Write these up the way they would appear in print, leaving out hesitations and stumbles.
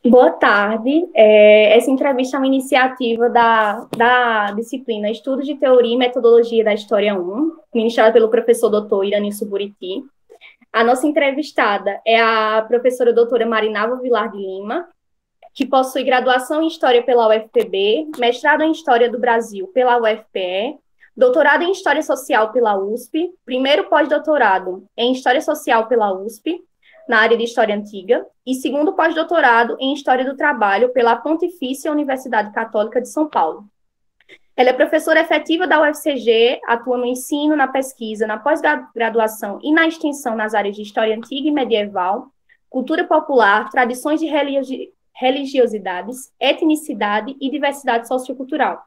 Boa tarde. Essa entrevista é uma iniciativa da disciplina Estudos de Teoria e Metodologia da História 1, ministrada pelo professor doutor Iranilson Buriti. A nossa entrevistada é a professora doutora Marinalva Vilar de Lima, que possui graduação em História pela UFPB, mestrado em História do Brasil pela UFPE, doutorado em História Social pela USP, primeiro pós-doutorado em História Social pela USP, na área de História Antiga, e segundo pós-doutorado em História do Trabalho pela Pontifícia Universidade Católica de São Paulo. Ela é professora efetiva da UFCG, atua no ensino, na pesquisa, na pós-graduação e na extensão nas áreas de História Antiga e Medieval, Cultura Popular, Tradições e Religiosidades, Etnicidade e Diversidade Sociocultural,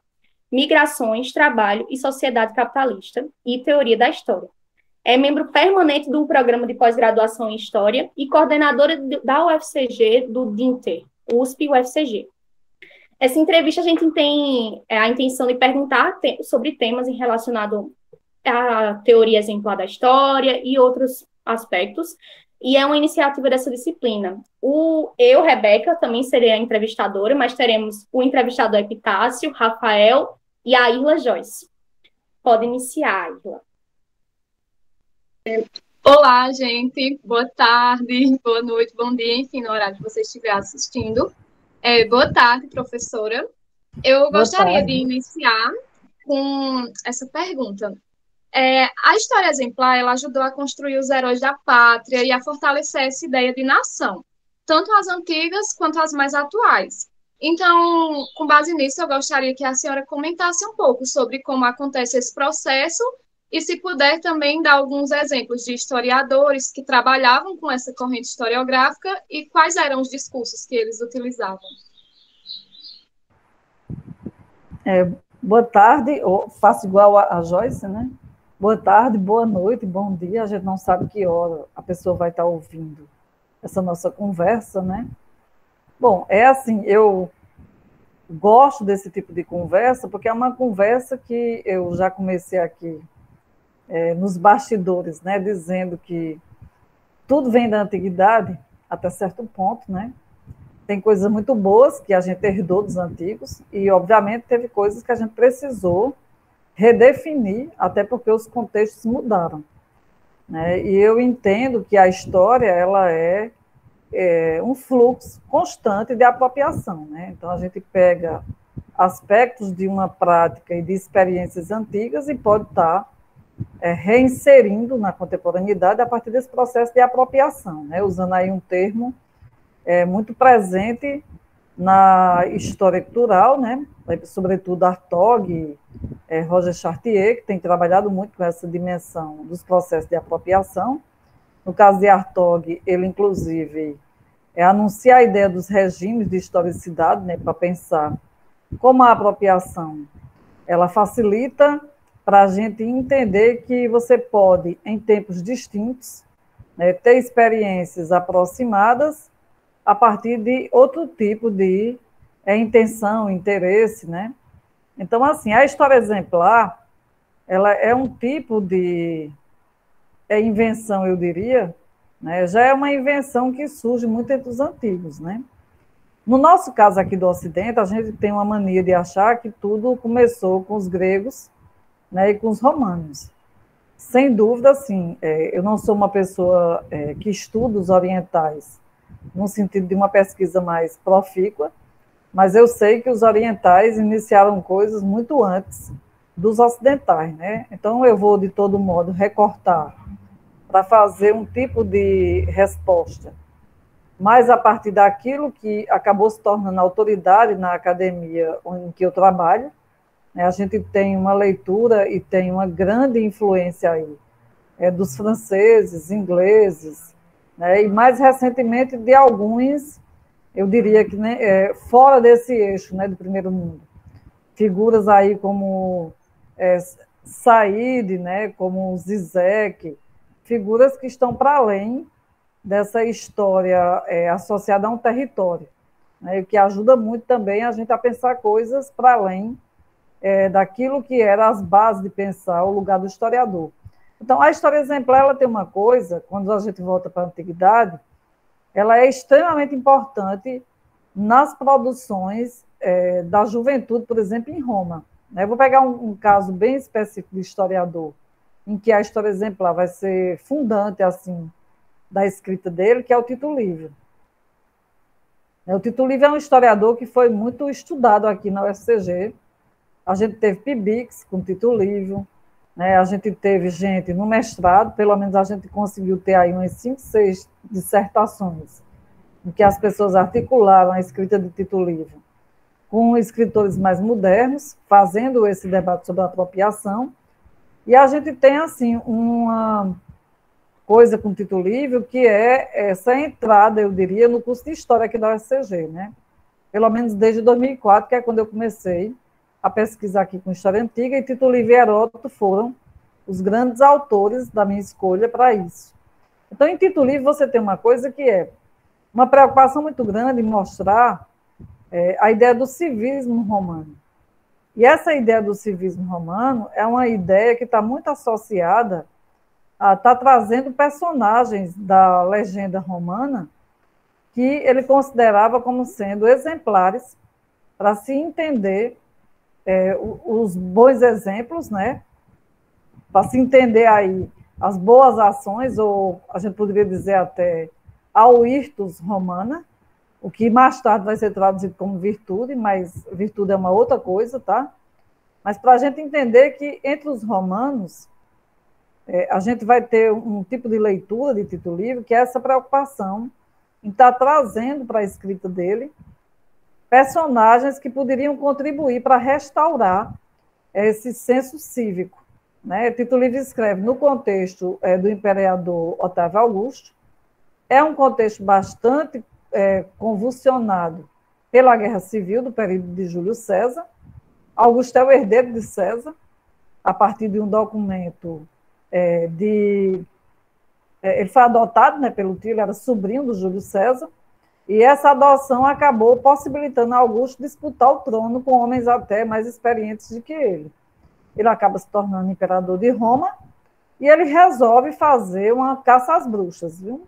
Migrações, Trabalho e Sociedade Capitalista e Teoria da História. É membro permanente do programa de pós-graduação em História e coordenadora da UFCG do DINTER, USP-UFCG. Essa entrevista a gente tem a intenção de perguntar sobre temas relacionados à teoria exemplar da história e outros aspectos, e é uma iniciativa dessa disciplina. Eu, Rebeca, também serei a entrevistadora, mas teremos o entrevistador Epitácio, Rafael e a Irla Joyce. Pode iniciar, Irla. Olá, gente. Boa tarde, boa noite, bom dia, enfim, no horário que você estiver assistindo. Boa tarde, professora. Eu gostaria de iniciar com essa pergunta. A história exemplar, ela ajudou a construir os heróis da pátria e a fortalecer essa ideia de nação, tanto as antigas quanto as mais atuais. Então, com base nisso, eu gostaria que a senhora comentasse um pouco sobre como acontece esse processo e, se puder, também dar alguns exemplos de historiadores que trabalhavam com essa corrente historiográfica e quais eram os discursos que eles utilizavam. Boa tarde, faço igual a Joyce, né? Boa tarde, boa noite, bom dia. A gente não sabe que hora a pessoa vai estar ouvindo essa nossa conversa, né? Bom, é assim, eu gosto desse tipo de conversa, porque é uma conversa que eu já comecei aqui nos bastidores, né? Dizendo que tudo vem da antiguidade, até certo ponto, né? Tem coisas muito boas que a gente herdou dos antigos e, obviamente, teve coisas que a gente precisou redefinir, até porque os contextos mudaram, né? E eu entendo que a história ela é um fluxo constante de apropriação, né? Então, a gente pega aspectos de uma prática e de experiências antigas e pode estar reinserindo na contemporaneidade a partir desse processo de apropriação, né? Usando aí um termo muito presente na história cultural, né? Sobretudo Hartog, Roger Chartier, que tem trabalhado muito com essa dimensão dos processos de apropriação. No caso de Hartog, ele, inclusive, anuncia a ideia dos regimes de historicidade, né? Para pensar como a apropriação ela facilita para a gente entender que você pode, em tempos distintos, né, ter experiências aproximadas a partir de outro tipo de intenção, interesse, né? Então, assim, a história exemplar, ela é um tipo de invenção, eu diria, né? Já é uma invenção que surge muito entre os antigos, né? No nosso caso aqui do Ocidente, a gente tem uma mania de achar que tudo começou com os gregos, né, e com os romanos. Sem dúvida, sim, eu não sou uma pessoa que estuda os orientais no sentido de uma pesquisa mais profícua, mas eu sei que os orientais iniciaram coisas muito antes dos ocidentais, né? Então, eu vou, de todo modo, recortar para fazer um tipo de resposta, mas a partir daquilo que acabou se tornando autoridade na academia em que eu trabalho, né? A gente tem uma leitura e tem uma grande influência aí dos franceses, ingleses, né? E mais recentemente de alguns, eu diria que, né, fora desse eixo, né, do primeiro mundo. Figuras aí como Said, né, como Zizek, figuras que estão para além dessa história associada a um território, né, o que ajuda muito também a gente a pensar coisas para além daquilo que era as bases de pensar o lugar do historiador. Então, a história exemplar ela tem uma coisa, quando a gente volta para a antiguidade, ela é extremamente importante nas produções da juventude, por exemplo, em Roma. Né? Vou pegar um caso bem específico de historiador, em que a história exemplar vai ser fundante assim da escrita dele, que é o Tito Livio. O Tito Livio é um historiador que foi muito estudado aqui na UFCG. A gente teve PIBIX com Tito Livio, né? A gente teve gente no mestrado, pelo menos a gente conseguiu ter aí umas 5, 6 dissertações, em que as pessoas articularam a escrita de Tito Livio com escritores mais modernos, fazendo esse debate sobre a apropriação. E a gente tem, assim, uma coisa com Tito Livio, que é essa entrada, eu diria, no curso de História aqui da UFCG, né? Pelo menos desde 2004, que é quando eu comecei a pesquisar aqui com História Antiga, e Tito Livio e Heródoto foram os grandes autores da minha escolha para isso. Então, em Tito Livio, você tem uma coisa que é uma preocupação muito grande em mostrar a ideia do civismo romano. E essa ideia do civismo romano é uma ideia que está muito associada a estar trazendo personagens da legenda romana que ele considerava como sendo exemplares para se entender os bons exemplos, né? Para se entender aí as boas ações, ou a gente poderia dizer até a virtus romana, o que mais tarde vai ser traduzido como virtude, mas virtude é uma outra coisa, tá? Mas para a gente entender que entre os romanos, a gente vai ter um tipo de leitura de Tito Livio, que é essa preocupação em estar trazendo para a escrita dele personagens que poderiam contribuir para restaurar esse senso cívico. Né? Tito Livio escreve no contexto do imperador Otávio Augusto, é um contexto bastante convulsionado pela Guerra Civil do período de Júlio César. Augusto é o herdeiro de César, a partir de um documento ele foi adotado, né, pelo tio, ele era sobrinho do Júlio César, e essa adoção acabou possibilitando a Augusto disputar o trono com homens até mais experientes do que ele. Ele acaba se tornando imperador de Roma, e ele resolve fazer uma caça às bruxas, viu?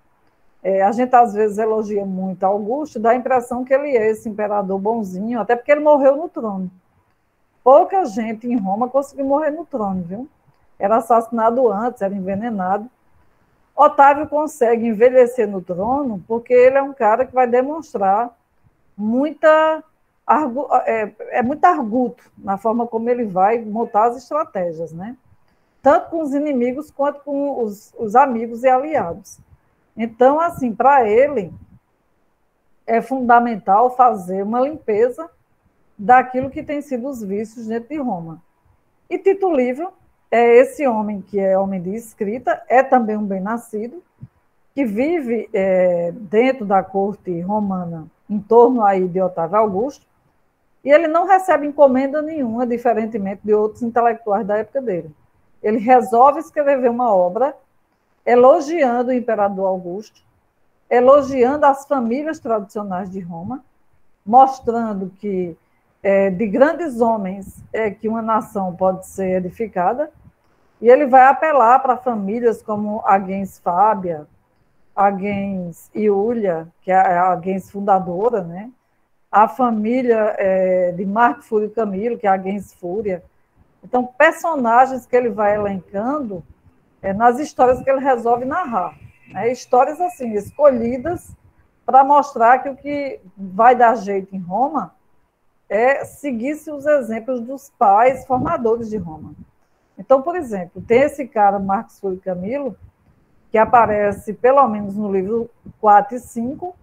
A gente, às vezes, elogia muito Augusto, dá a impressão que ele é esse imperador bonzinho, até porque ele morreu no trono. Pouca gente em Roma conseguiu morrer no trono, viu? Era assassinado antes, era envenenado. Otávio consegue envelhecer no trono porque ele é um cara que vai demonstrar muito arguto na forma como ele vai montar as estratégias, né? Tanto com os inimigos quanto com os amigos e aliados. Então, assim, para ele, é fundamental fazer uma limpeza daquilo que tem sido os vícios dentro de Roma. E Tito Livio é esse homem que é homem de escrita, é também um bem-nascido, que vive dentro da corte romana, em torno aí de Otávio Augusto, e ele não recebe encomenda nenhuma, diferentemente de outros intelectuais da época dele. Ele resolve escrever uma obra elogiando o imperador Augusto, elogiando as famílias tradicionais de Roma, mostrando que de grandes homens que uma nação pode ser edificada, e ele vai apelar para famílias como a gens Fábia, a gens Iúlia, que é a gens fundadora, né? A família de Marco Fúrio Camilo, que é a gens Fúria. Então, personagens que ele vai elencando nas histórias que ele resolve narrar. Né? Histórias assim, escolhidas para mostrar que o que vai dar jeito em Roma é seguir-se os exemplos dos pais formadores de Roma. Então, por exemplo, tem esse cara, Marcos Fúrio Camilo, que aparece pelo menos no livro 4 e 5,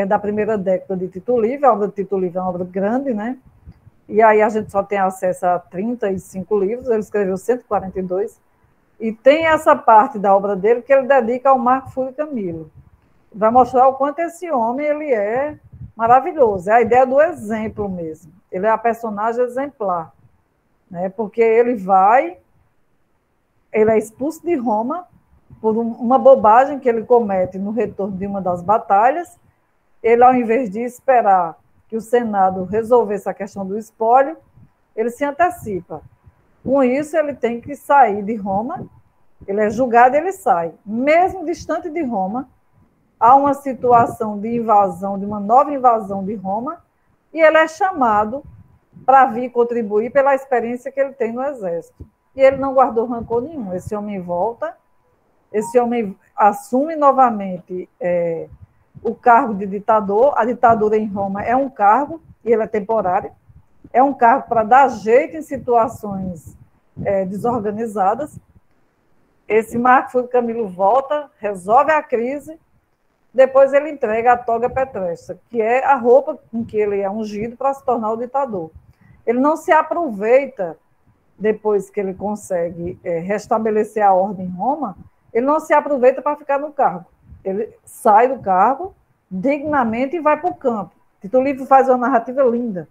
da primeira década de Tito Livio. A obra de Tito Livio é uma obra grande, né? E aí a gente só tem acesso a 35 livros, ele escreveu 142, e tem essa parte da obra dele que ele dedica ao Marco Fúrio Camilo. Vai mostrar o quanto esse homem ele é maravilhoso. É a ideia do exemplo mesmo. Ele é a personagem exemplar, né? Porque ele é expulso de Roma por uma bobagem que ele comete no retorno de uma das batalhas. Ele, ao invés de esperar que o Senado resolvesse a questão do espólio, ele se antecipa. Com isso, ele tem que sair de Roma, ele é julgado e ele sai. Mesmo distante de Roma, há uma situação de invasão, de uma nova invasão de Roma, e ele é chamado para vir contribuir pela experiência que ele tem no exército. E ele não guardou rancor nenhum. Esse homem volta, esse homem assume novamente o cargo de ditador. A ditadura em Roma é um cargo, e ele é temporário, é um cargo para dar jeito em situações desorganizadas. Esse Marco Fulvio Camilo volta, resolve a crise, depois ele entrega a toga petrestra, que é a roupa com que ele é ungido para se tornar o ditador. Ele não se aproveita, depois que ele consegue restabelecer a ordem em Roma, ele não se aproveita para ficar no cargo. Ele sai do cargo dignamente e vai para o campo. Tito Livio faz uma narrativa linda.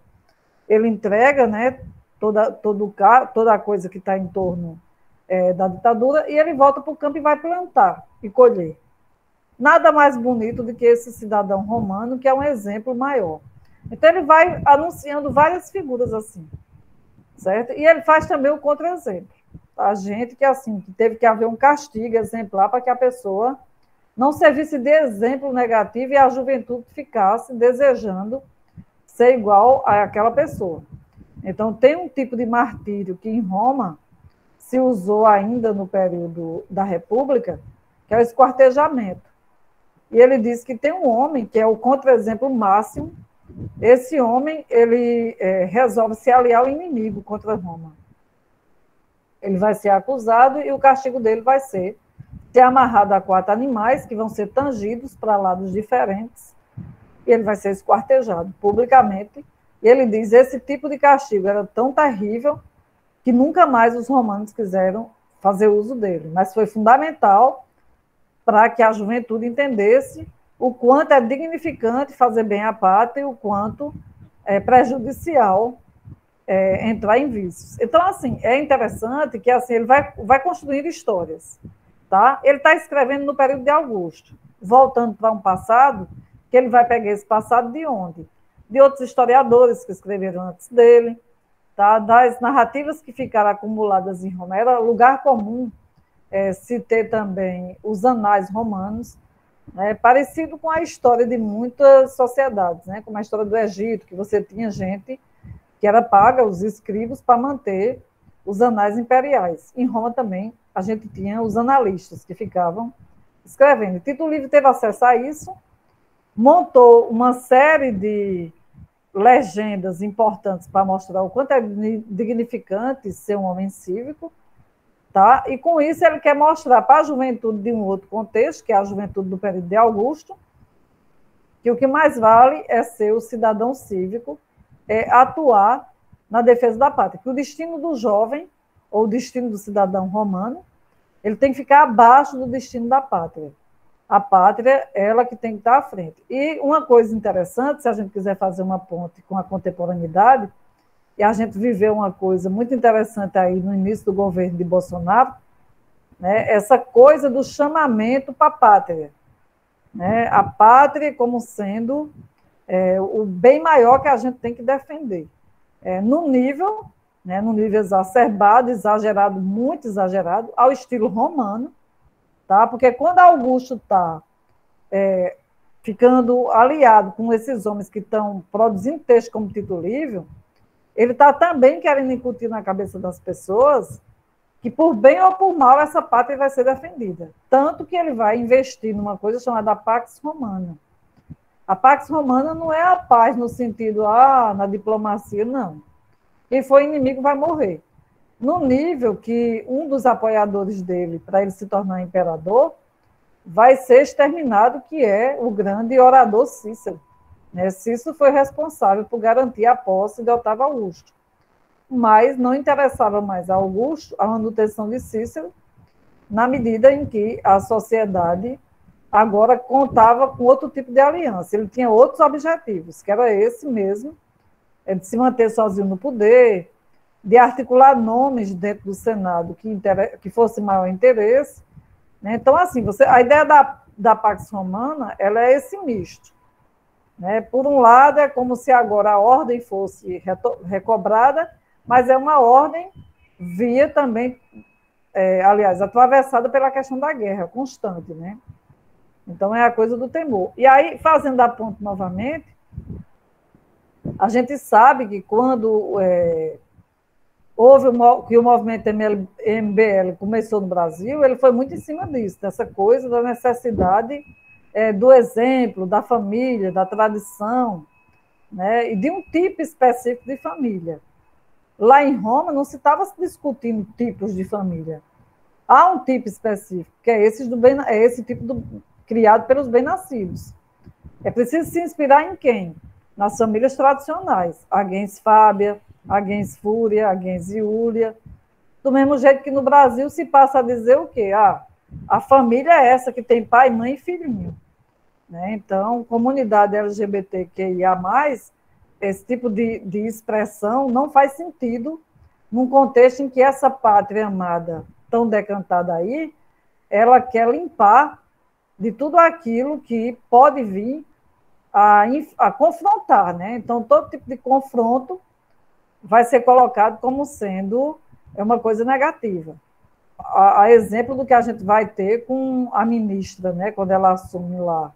Ele entrega, né, toda a coisa que está em torno da ditadura, e ele volta para o campo e vai plantar e colher. Nada mais bonito do que esse cidadão romano, que é um exemplo maior. Então, ele vai anunciando várias figuras assim, certo? E ele faz também o contra-exemplo. A gente que, assim, que teve que haver um castigo exemplar para que a pessoa não servisse de exemplo negativo e a juventude ficasse desejando ser igual àquela pessoa. Então, tem um tipo de martírio que em Roma se usou ainda no período da República, que é o esquartejamento. E ele diz que tem um homem que é o contra-exemplo máximo. Esse homem, ele resolve se aliar ao inimigo contra Roma. Ele vai ser acusado e o castigo dele vai ser amarrado a 4 animais que vão ser tangidos para lados diferentes, e ele vai ser esquartejado publicamente. E ele diz, esse tipo de castigo era tão terrível que nunca mais os romanos quiseram fazer uso dele, mas foi fundamental para que a juventude entendesse o quanto é dignificante fazer bem à pátria e o quanto é prejudicial entrar em vícios. Então, assim, é interessante que assim, ele vai construindo histórias. Tá? Ele está escrevendo no período de Augusto, voltando para um passado, que ele vai pegar esse passado de onde? De outros historiadores que escreveram antes dele, tá? Das narrativas que ficaram acumuladas em Roma. Era lugar comum se ter também os anais romanos, né? Parecido com a história de muitas sociedades, né? Como a história do Egito, que você tinha gente que era paga, os escribas, para manter os anais imperiais. Em Roma também a gente tinha os analistas que ficavam escrevendo. Tito Livio teve acesso a isso, montou uma série de legendas importantes para mostrar o quanto é dignificante ser um homem cívico, tá? E com isso ele quer mostrar para a juventude de um outro contexto, que é a juventude do período de Augusto, que o que mais vale é ser o cidadão cívico, atuar na defesa da pátria, que o destino do jovem ou o destino do cidadão romano, ele tem que ficar abaixo do destino da pátria. A pátria, ela que tem que estar à frente. E uma coisa interessante, se a gente quiser fazer uma ponte com a contemporaneidade, e a gente viveu uma coisa muito interessante aí no início do governo de Bolsonaro, né, essa coisa do chamamento para a pátria. Né, a pátria como sendo o bem maior que a gente tem que defender. No nível exacerbado, exagerado, muito exagerado, ao estilo romano, tá? Porque quando Augusto está ficando aliado com esses homens que estão produzindo texto como Tito Livio, ele está também querendo incutir na cabeça das pessoas que, por bem ou por mal, essa pátria vai ser defendida. Tanto que ele vai investir numa coisa chamada Pax Romana. A Pax Romana não é a paz no sentido, na diplomacia, não. Quem for inimigo vai morrer. No nível que um dos apoiadores dele, para ele se tornar imperador, vai ser exterminado, que é o grande orador Cícero. Cícero foi responsável por garantir a posse de Otávio Augusto. Mas não interessava mais a Augusto a manutenção de Cícero, na medida em que a sociedade agora contava com outro tipo de aliança. Ele tinha outros objetivos, que era esse mesmo, de se manter sozinho no poder, de articular nomes dentro do Senado que fosse maior interesse. Né? Então, assim, a ideia da Pax Romana, ela é esse misto. Né? Por um lado, é como se agora a ordem fosse recobrada, mas é uma ordem via também, aliás, atravessada pela questão da guerra constante. Né? Então, é a coisa do temor. E aí, fazendo a ponte novamente, a gente sabe que quando que o movimento MBL começou no Brasil, ele foi muito em cima disso, dessa coisa da necessidade do exemplo, da família, da tradição, né, e de um tipo específico de família. Lá em Roma não se estava discutindo tipos de família. Há um tipo específico, que é esse tipo criado pelos bem-nascidos. É preciso se inspirar em quem? Nas famílias tradicionais, a gens Fábia, a gens Fúria, a gens Iúlia. Do mesmo jeito que no Brasil se passa a dizer o quê? A família é essa que tem pai, mãe e filhinho. Né? Então, comunidade LGBTQIA+, esse tipo de expressão não faz sentido num contexto em que essa pátria amada, tão decantada aí, ela quer limpar de tudo aquilo que pode vir a confrontar, né? Então, todo tipo de confronto vai ser colocado como sendo uma coisa negativa. A exemplo do que a gente vai ter com a ministra, né? Quando ela assume lá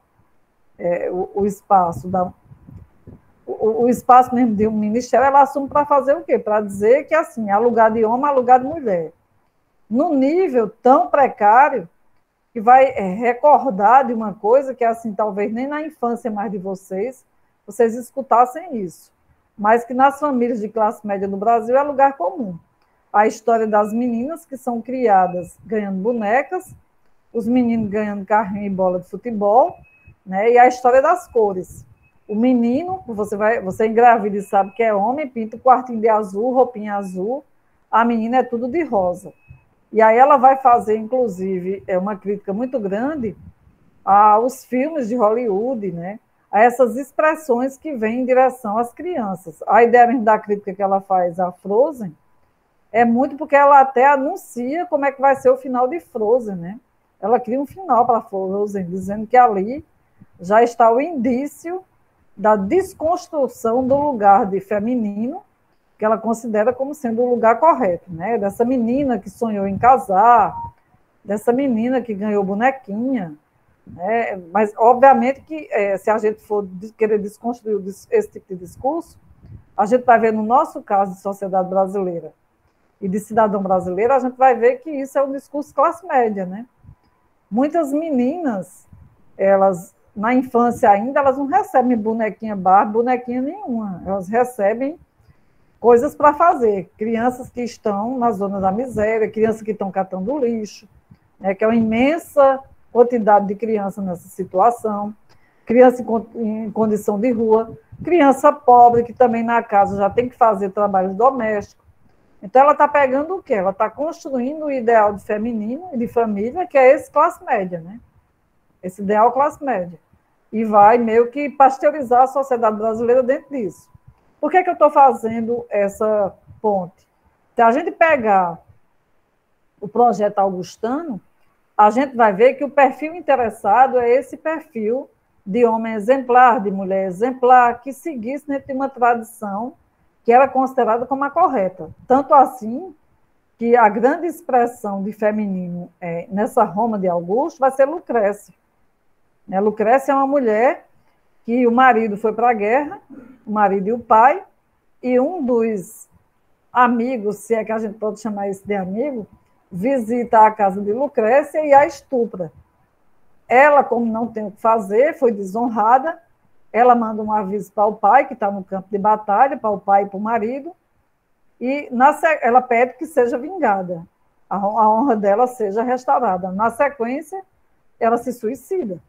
o espaço o espaço mesmo de um ministério, ela assume para fazer o quê? Para dizer que, assim, há lugar de homem, há lugar de mulher. Num nível tão precário que vai recordar de uma coisa que, assim, talvez nem na infância mais de vocês escutassem isso, mas que nas famílias de classe média no Brasil é lugar comum. A história das meninas que são criadas ganhando bonecas, os meninos ganhando carrinho e bola de futebol, né? E a história das cores. O menino, você engravida e sabe que é homem, pinta o quartinho de azul, roupinha azul, a menina é tudo de rosa. E aí ela vai fazer, inclusive, uma crítica muito grande aos filmes de Hollywood, né? A essas expressões que vêm em direção às crianças. A ideia mesmo da crítica que ela faz a Frozen é muito porque ela até anuncia como é que vai ser o final de Frozen, né? Ela cria um final para Frozen, dizendo que ali já está o indício da desconstrução do lugar de feminino, que ela considera como sendo o lugar correto, né? Dessa menina que sonhou em casar, dessa menina que ganhou bonequinha, né? Mas, obviamente, que se a gente for querer desconstruir esse tipo de discurso, a gente vai ver, no nosso caso de sociedade brasileira e de cidadão brasileiro, a gente vai ver que isso é um discurso classe média, né? Muitas meninas, elas, na infância ainda, elas não recebem bonequinha Barbie, bonequinha nenhuma, elas recebem coisas para fazer. Crianças que estão na zona da miséria, crianças que estão catando lixo, né, que é uma imensa quantidade de crianças nessa situação, criança em condição de rua, criança pobre que também na casa já tem que fazer trabalho doméstico. Então, ela está pegando o quê? Ela está construindo o ideal de feminino e de família, que é esse classe média, né? Esse ideal classe média. E vai meio que pasteurizar a sociedade brasileira dentro disso. Por que eu estou fazendo essa ponte? Se a gente pegar o projeto augustano, a gente vai ver que o perfil interessado é esse perfil de homem exemplar, de mulher exemplar, que seguisse dentro de uma tradição que era considerada como a correta. Tanto assim que a grande expressão de feminino nessa Roma de Augusto vai ser Lucrécia. Lucrécia é uma mulher que o marido foi para a guerra, o marido e o pai, e um dos amigos, se é que a gente pode chamar isso de amigo, visita a casa de Lucrécia e a estupra. Ela, como não tem o que fazer, foi desonrada, ela manda um aviso para o pai, que está no campo de batalha, para o pai e para o marido, e ela pede que seja vingada, a honra dela seja restaurada. Na sequência, ela se suicida.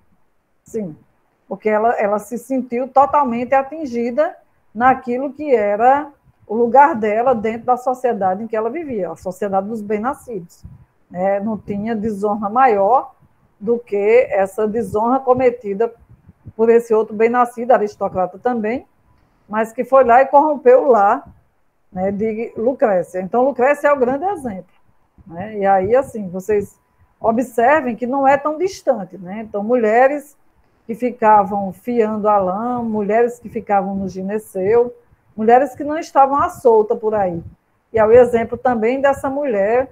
Sim, porque ela se sentiu totalmente atingida naquilo que era o lugar dela dentro da sociedade em que ela vivia, a sociedade dos bem-nascidos. Não tinha desonra maior do que essa desonra cometida por esse outro bem-nascido, aristocrata também, mas que foi lá e corrompeu o lar, né, de Lucrécia. Então, Lucrécia é o grande exemplo. Né? E aí, assim, vocês observem que não é tão distante. Né? Então, mulheres que ficavam fiando a lã, mulheres que ficavam no gineceu, mulheres que não estavam à solta por aí. E é o exemplo também dessa mulher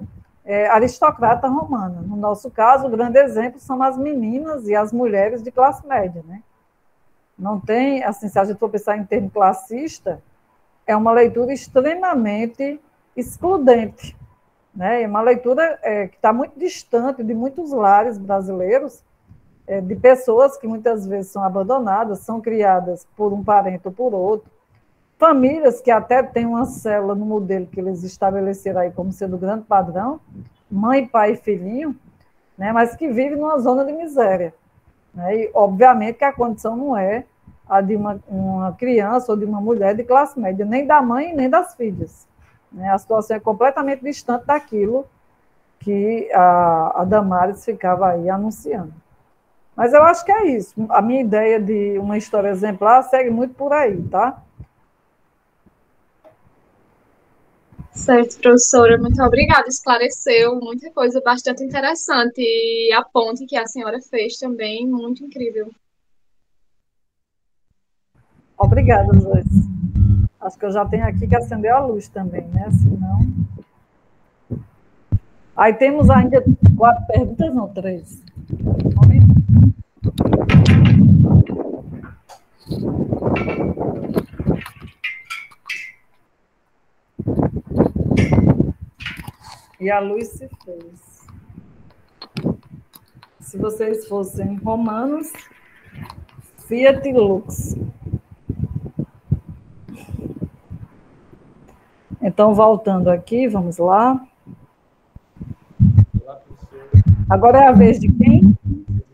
aristocrata romana. No nosso caso, o grande exemplo são as meninas e as mulheres de classe média, né? Não tem, assim, se a gente for pensar em termo classista, é uma leitura extremamente excludente, né? É uma leitura que está muito distante de muitos lares brasileiros, de pessoas que muitas vezes são abandonadas, são criadas por um parente ou por outro, famílias que até têm uma célula no modelo que eles estabeleceram aí como sendo o grande padrão, mãe, pai e filhinho, né? Mas que vivem numa zona de miséria, né? E, obviamente, que a condição não é a de uma criança ou de uma mulher de classe média, nem da mãe nem das filhas, né? A situação é completamente distante daquilo que a Damares ficava aí anunciando. Mas eu acho que é isso. A minha ideia de uma história exemplar segue muito por aí, tá? Certo, professora, muito obrigada. Esclareceu muita coisa bastante interessante. E a ponte que a senhora fez também, muito incrível. Obrigada, Joyce. Acho que eu já tenho aqui que acender a luz também, né? Senão... Aí temos ainda 4 perguntas, não, 3. E a luz se fez. Se vocês fossem romanos, Fiat Lux. Então, voltando aqui, vamos lá. Agora é a vez de quem?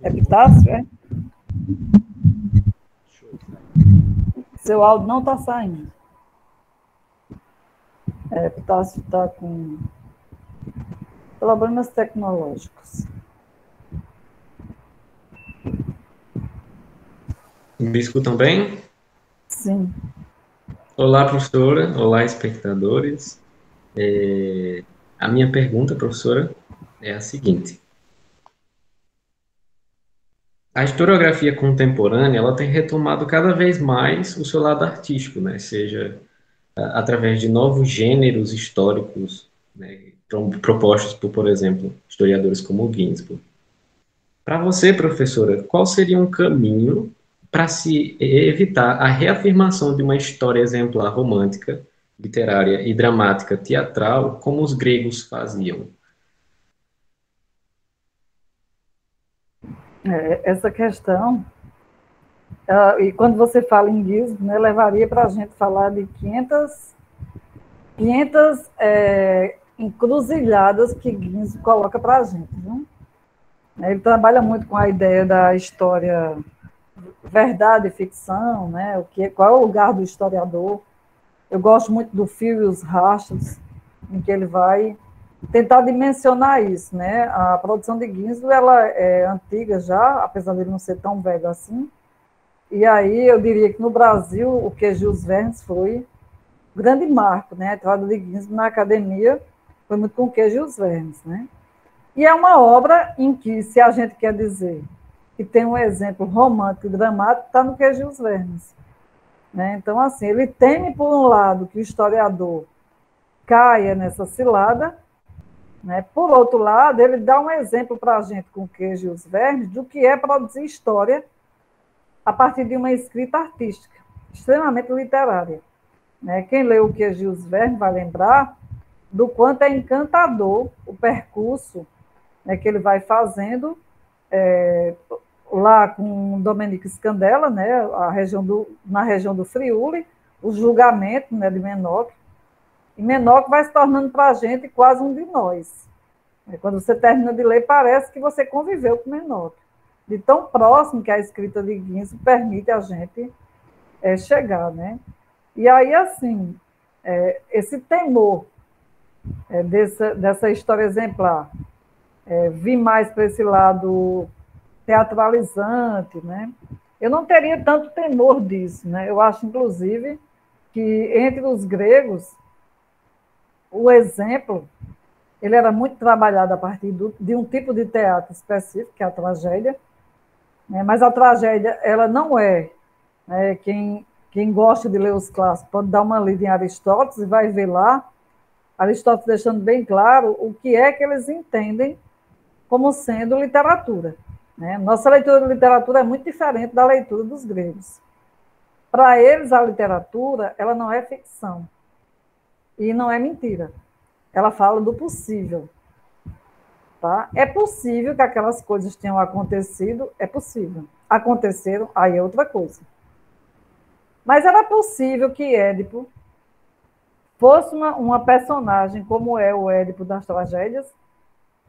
Epitácio, é? Seu áudio não está saindo. Epitácio está com problemas tecnológicos. Me escutam bem? Sim. Olá, professora. Olá, espectadores. A minha pergunta, professora, é a seguinte. A historiografia contemporânea, ela tem retomado cada vez mais o seu lado artístico, né? Seja através de novos gêneros históricos, né? Propostos por exemplo, historiadores como Ginsburg. Para você, professora, qual seria um caminho para se evitar a reafirmação de uma história exemplar romântica, literária e dramática teatral, como os gregos faziam? Essa questão, e quando você fala em Ginsburg, né, levaria para a gente falar de 500 encruzilhadas que Ginsburg coloca para a gente, viu? Ele trabalha muito com a ideia da história verdade e ficção, né? Qual é o lugar do historiador. Eu gosto muito do Fio e os Rastros, em que ele vai tentar dimensionar isso, né? A produção de Ginsburg, ela é antiga já, apesar de ele não ser tão velho assim, e aí eu diria que no Brasil o que Jules Verne foi um grande marco, né? A entrada de Ginsburg na academia foi muito com o que Jules Verne, né? E é uma obra em que, se a gente quer dizer que tem um exemplo romântico e dramático, está no que Jules Verne, né? Então, assim, ele teme, por um lado, que o historiador caia nessa cilada, né? Por outro lado, ele dá um exemplo para a gente com o que Jules Verne do que é produzir história a partir de uma escrita artística, extremamente literária, né? Quem leu o que Jules Verne vai lembrar do quanto é encantador o percurso, né, que ele vai fazendo lá com Domenico Scandella, né, na região do Friuli, o julgamento, né, de Menoque. E Menoque vai se tornando para a gente quase um de nós. Quando você termina de ler, parece que você conviveu com Menoque, de tão próximo que a escrita de Ginsburg permite a gente chegar, né? E aí, assim, esse temor dessa história exemplar, vir mais para esse lado teatralizante, né? Eu não teria tanto temor disso, né? Eu acho, inclusive, que entre os gregos, o exemplo, ele era muito trabalhado a partir de um tipo de teatro específico, que é a tragédia, né? Mas a tragédia, ela não quem gosta de ler os clássicos pode dar uma lida em Aristóteles e vai ver lá Aristóteles deixando bem claro o que é que eles entendem como sendo literatura. Né? Nossa leitura de literatura é muito diferente da leitura dos gregos. Para eles, a literatura ela não é ficção e não é mentira. Ela fala do possível. Tá? É possível que aquelas coisas tenham acontecido, é possível. Aconteceram, aí é outra coisa. Mas era possível que Édipo fosse uma personagem como é o Édipo das tragédias?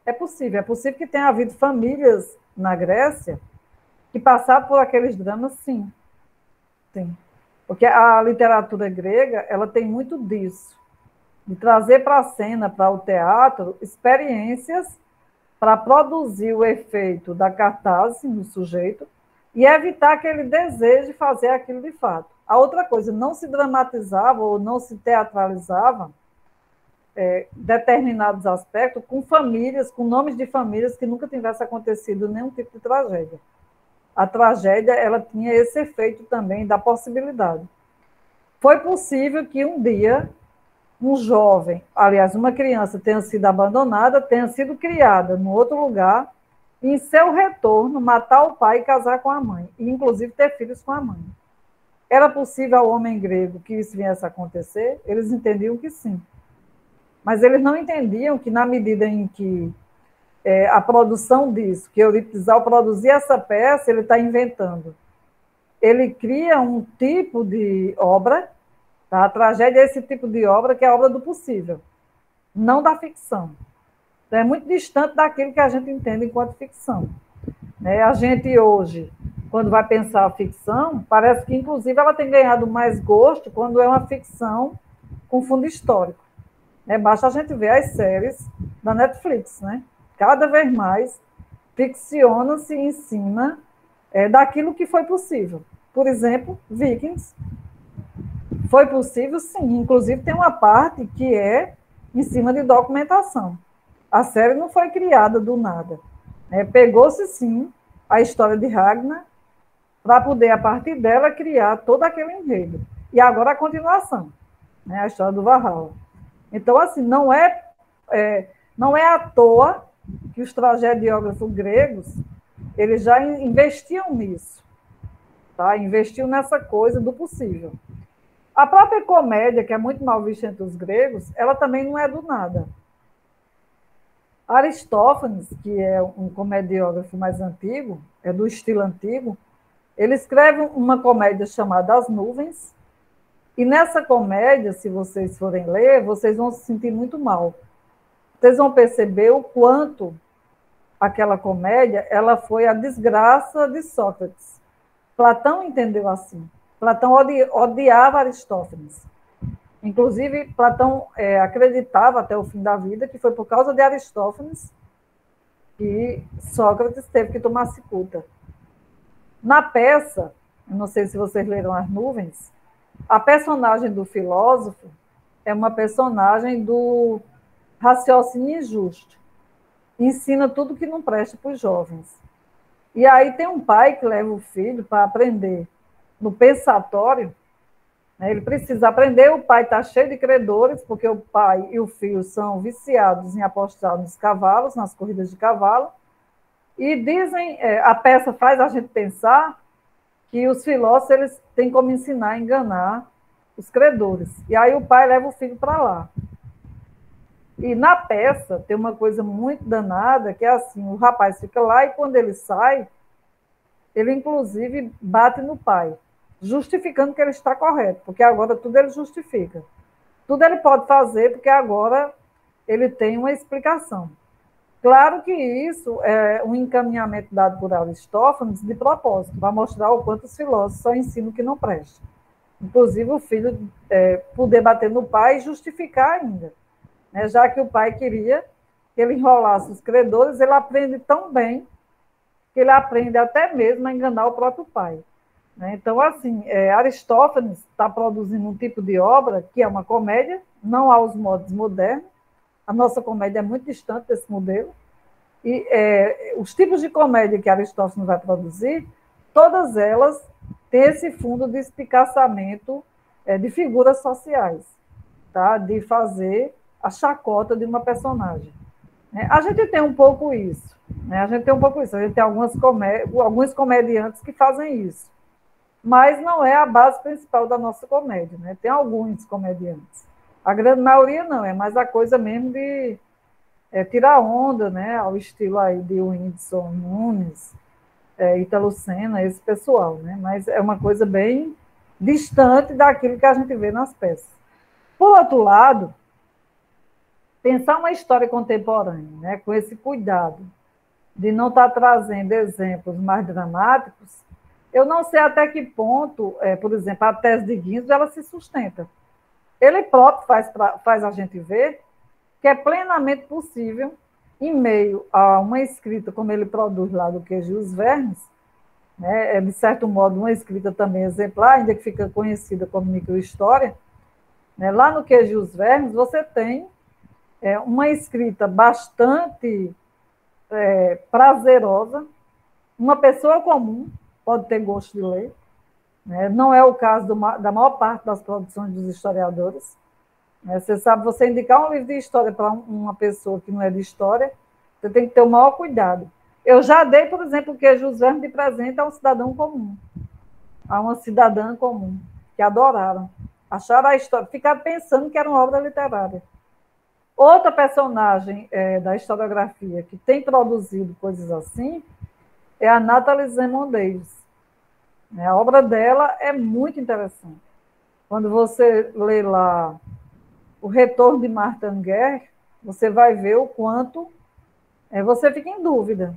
É possível que tenha havido famílias na Grécia que passaram por aqueles dramas, sim. Sim. Porque a literatura grega, ela tem muito disso, de trazer para a cena, para o teatro, experiências para produzir o efeito da catarse no sujeito e evitar que ele deseje fazer aquilo de fato. A outra coisa, não se dramatizava ou não se teatralizava determinados aspectos com famílias, com nomes de famílias que nunca tivesse acontecido nenhum tipo de tragédia. A tragédia, ela tinha esse efeito também da possibilidade. Foi possível que um dia um jovem, aliás, uma criança tenha sido abandonada, tenha sido criada em outro lugar, e em seu retorno matar o pai e casar com a mãe, e inclusive ter filhos com a mãe. Era possível ao homem grego que isso viesse a acontecer? Eles entendiam que sim. Mas eles não entendiam que, na medida em que a produção disso, que Eurípides, ao produzir essa peça, ele está inventando. Ele cria um tipo de obra, tá? A tragédia é esse tipo de obra que é a obra do possível, não da ficção. Então, é muito distante daquilo que a gente entende enquanto ficção. A gente hoje, quando vai pensar a ficção, parece que, inclusive, ela tem ganhado mais gosto quando é uma ficção com fundo histórico. Basta a gente ver as séries da Netflix, né? Cada vez mais ficciona-se em cima daquilo que foi possível. Por exemplo, Vikings. Foi possível, sim. Inclusive, tem uma parte que é em cima de documentação. A série não foi criada do nada. Pegou-se, sim, a história de Ragnar para poder, a partir dela, criar todo aquele enredo. E agora a continuação, a história do Valhalla. Então, assim, não é à toa que os tragediógrafos gregos eles já investiam nisso, tá? Investiam nessa coisa do possível. A própria comédia, que é muito mal vista entre os gregos, ela também não é do nada. Aristófanes, que é um comediógrafo mais antigo, é do estilo antigo, ele escreve uma comédia chamada As Nuvens, e nessa comédia, se vocês forem ler, vocês vão se sentir muito mal. Vocês vão perceber o quanto aquela comédia ela foi a desgraça de Sócrates. Platão entendeu assim. Platão odiava Aristófanes. Inclusive, Platão acreditava até o fim da vida que foi por causa de Aristófanes que Sócrates teve que tomar cicuta. Na peça, não sei se vocês leram As Nuvens, a personagem do filósofo é uma personagem do raciocínio injusto. Ensina tudo que não presta para os jovens. E aí tem um pai que leva o filho para aprender no pensatório. Ele precisa aprender, o pai está cheio de credores, porque o pai e o filho são viciados em apostar nos cavalos, nas corridas de cavalo. E dizem, a peça faz a gente pensar que os filósofos eles têm como ensinar a enganar os credores. E aí o pai leva o filho para lá. E na peça tem uma coisa muito danada, que é assim, o rapaz fica lá e quando ele sai, ele inclusive bate no pai, justificando que ele está correto, porque agora tudo ele justifica. Tudo ele pode fazer, porque agora ele tem uma explicação. Claro que isso é um encaminhamento dado por Aristófanes de propósito, para mostrar o quanto os filósofos só ensinam o que não presta. Inclusive, o filho poder bater no pai e justificar ainda. Já que o pai queria que ele enrolasse os credores, ele aprende tão bem que ele aprende até mesmo a enganar o próprio pai. Então, assim, Aristófanes está produzindo um tipo de obra que é uma comédia, não aos modos modernos. A nossa comédia é muito distante desse modelo. E os tipos de comédia que Aristófanes vai produzir, todas elas têm esse fundo de espicaçamento de figuras sociais, tá? De fazer a chacota de uma personagem. Né? A gente tem um pouco isso. Né? A gente tem alguns comediantes que fazem isso. Mas não é a base principal da nossa comédia. Né? Tem alguns comediantes. A grande maioria não, é mais a coisa mesmo de tirar onda, né? Ao estilo aí de Whindersson Nunes, Ítalo Senna, esse pessoal. Né? Mas é uma coisa bem distante daquilo que a gente vê nas peças. Por outro lado, pensar uma história contemporânea, né, com esse cuidado de não estar trazendo exemplos mais dramáticos, eu não sei até que ponto, por exemplo, a tese de Guinzos, ela se sustenta. Ele próprio faz a gente ver que é plenamente possível, em meio a uma escrita como ele produz lá do Queijo e os Vermes, né, de certo modo uma escrita também exemplar, ainda que fica conhecida como microhistória, né, lá no Queijo e os Vermes você tem uma escrita bastante prazerosa, uma pessoa comum pode ter gosto de ler, né? Não é o caso da maior parte das produções dos historiadores. Né? Você sabe, você indicar um livro de história para uma pessoa que não é de história, você tem que ter o maior cuidado. Eu já dei, por exemplo, o Queijo e os Vermes de presente a um cidadão comum, a uma cidadã comum, que adoraram, acharam a história, ficaram pensando que era uma obra literária. Outra personagem da historiografia que tem produzido coisas assim é a Nathalie Zemon Davis. A obra dela é muito interessante. Quando você lê lá O Retorno de Martha Anger, você vai ver o quanto você fica em dúvida.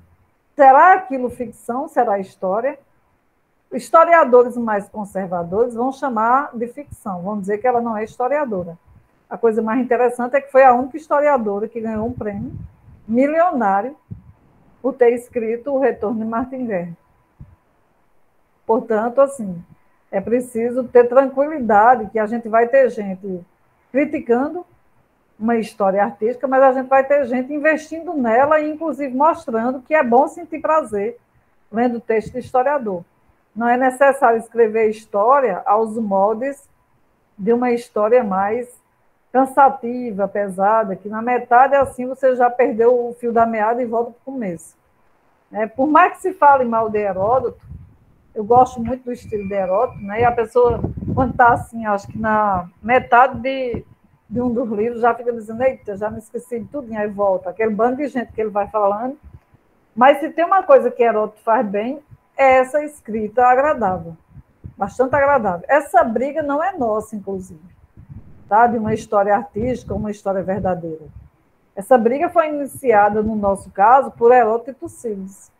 Será aquilo ficção? Será história? Historiadores mais conservadores vão chamar de ficção, vão dizer que ela não é historiadora. A coisa mais interessante é que foi a única historiadora que ganhou um prêmio milionário por ter escrito O Retorno de Martha Anger. Portanto, assim, é preciso ter tranquilidade que a gente vai ter gente criticando uma história artística, mas a gente vai ter gente investindo nela e, inclusive, mostrando que é bom sentir prazer lendo texto de historiador. Não é necessário escrever história aos moldes de uma história mais cansativa, pesada, que na metade, assim, você já perdeu o fio da meada e volta para o começo. Por mais que se fale mal de Heródoto, eu gosto muito do estilo de Heródoto, né? E a pessoa, quando está assim, acho que na metade de um dos livros, já fica dizendo, eita, já me esqueci de tudo, e aí volta, aquele bando de gente que ele vai falando. Mas se tem uma coisa que Heródoto faz bem, é essa escrita agradável, bastante agradável. Essa briga não é nossa, inclusive. Tá? De uma história artística ou uma história verdadeira. Essa briga foi iniciada, no nosso caso, por Heródoto e Tucídides.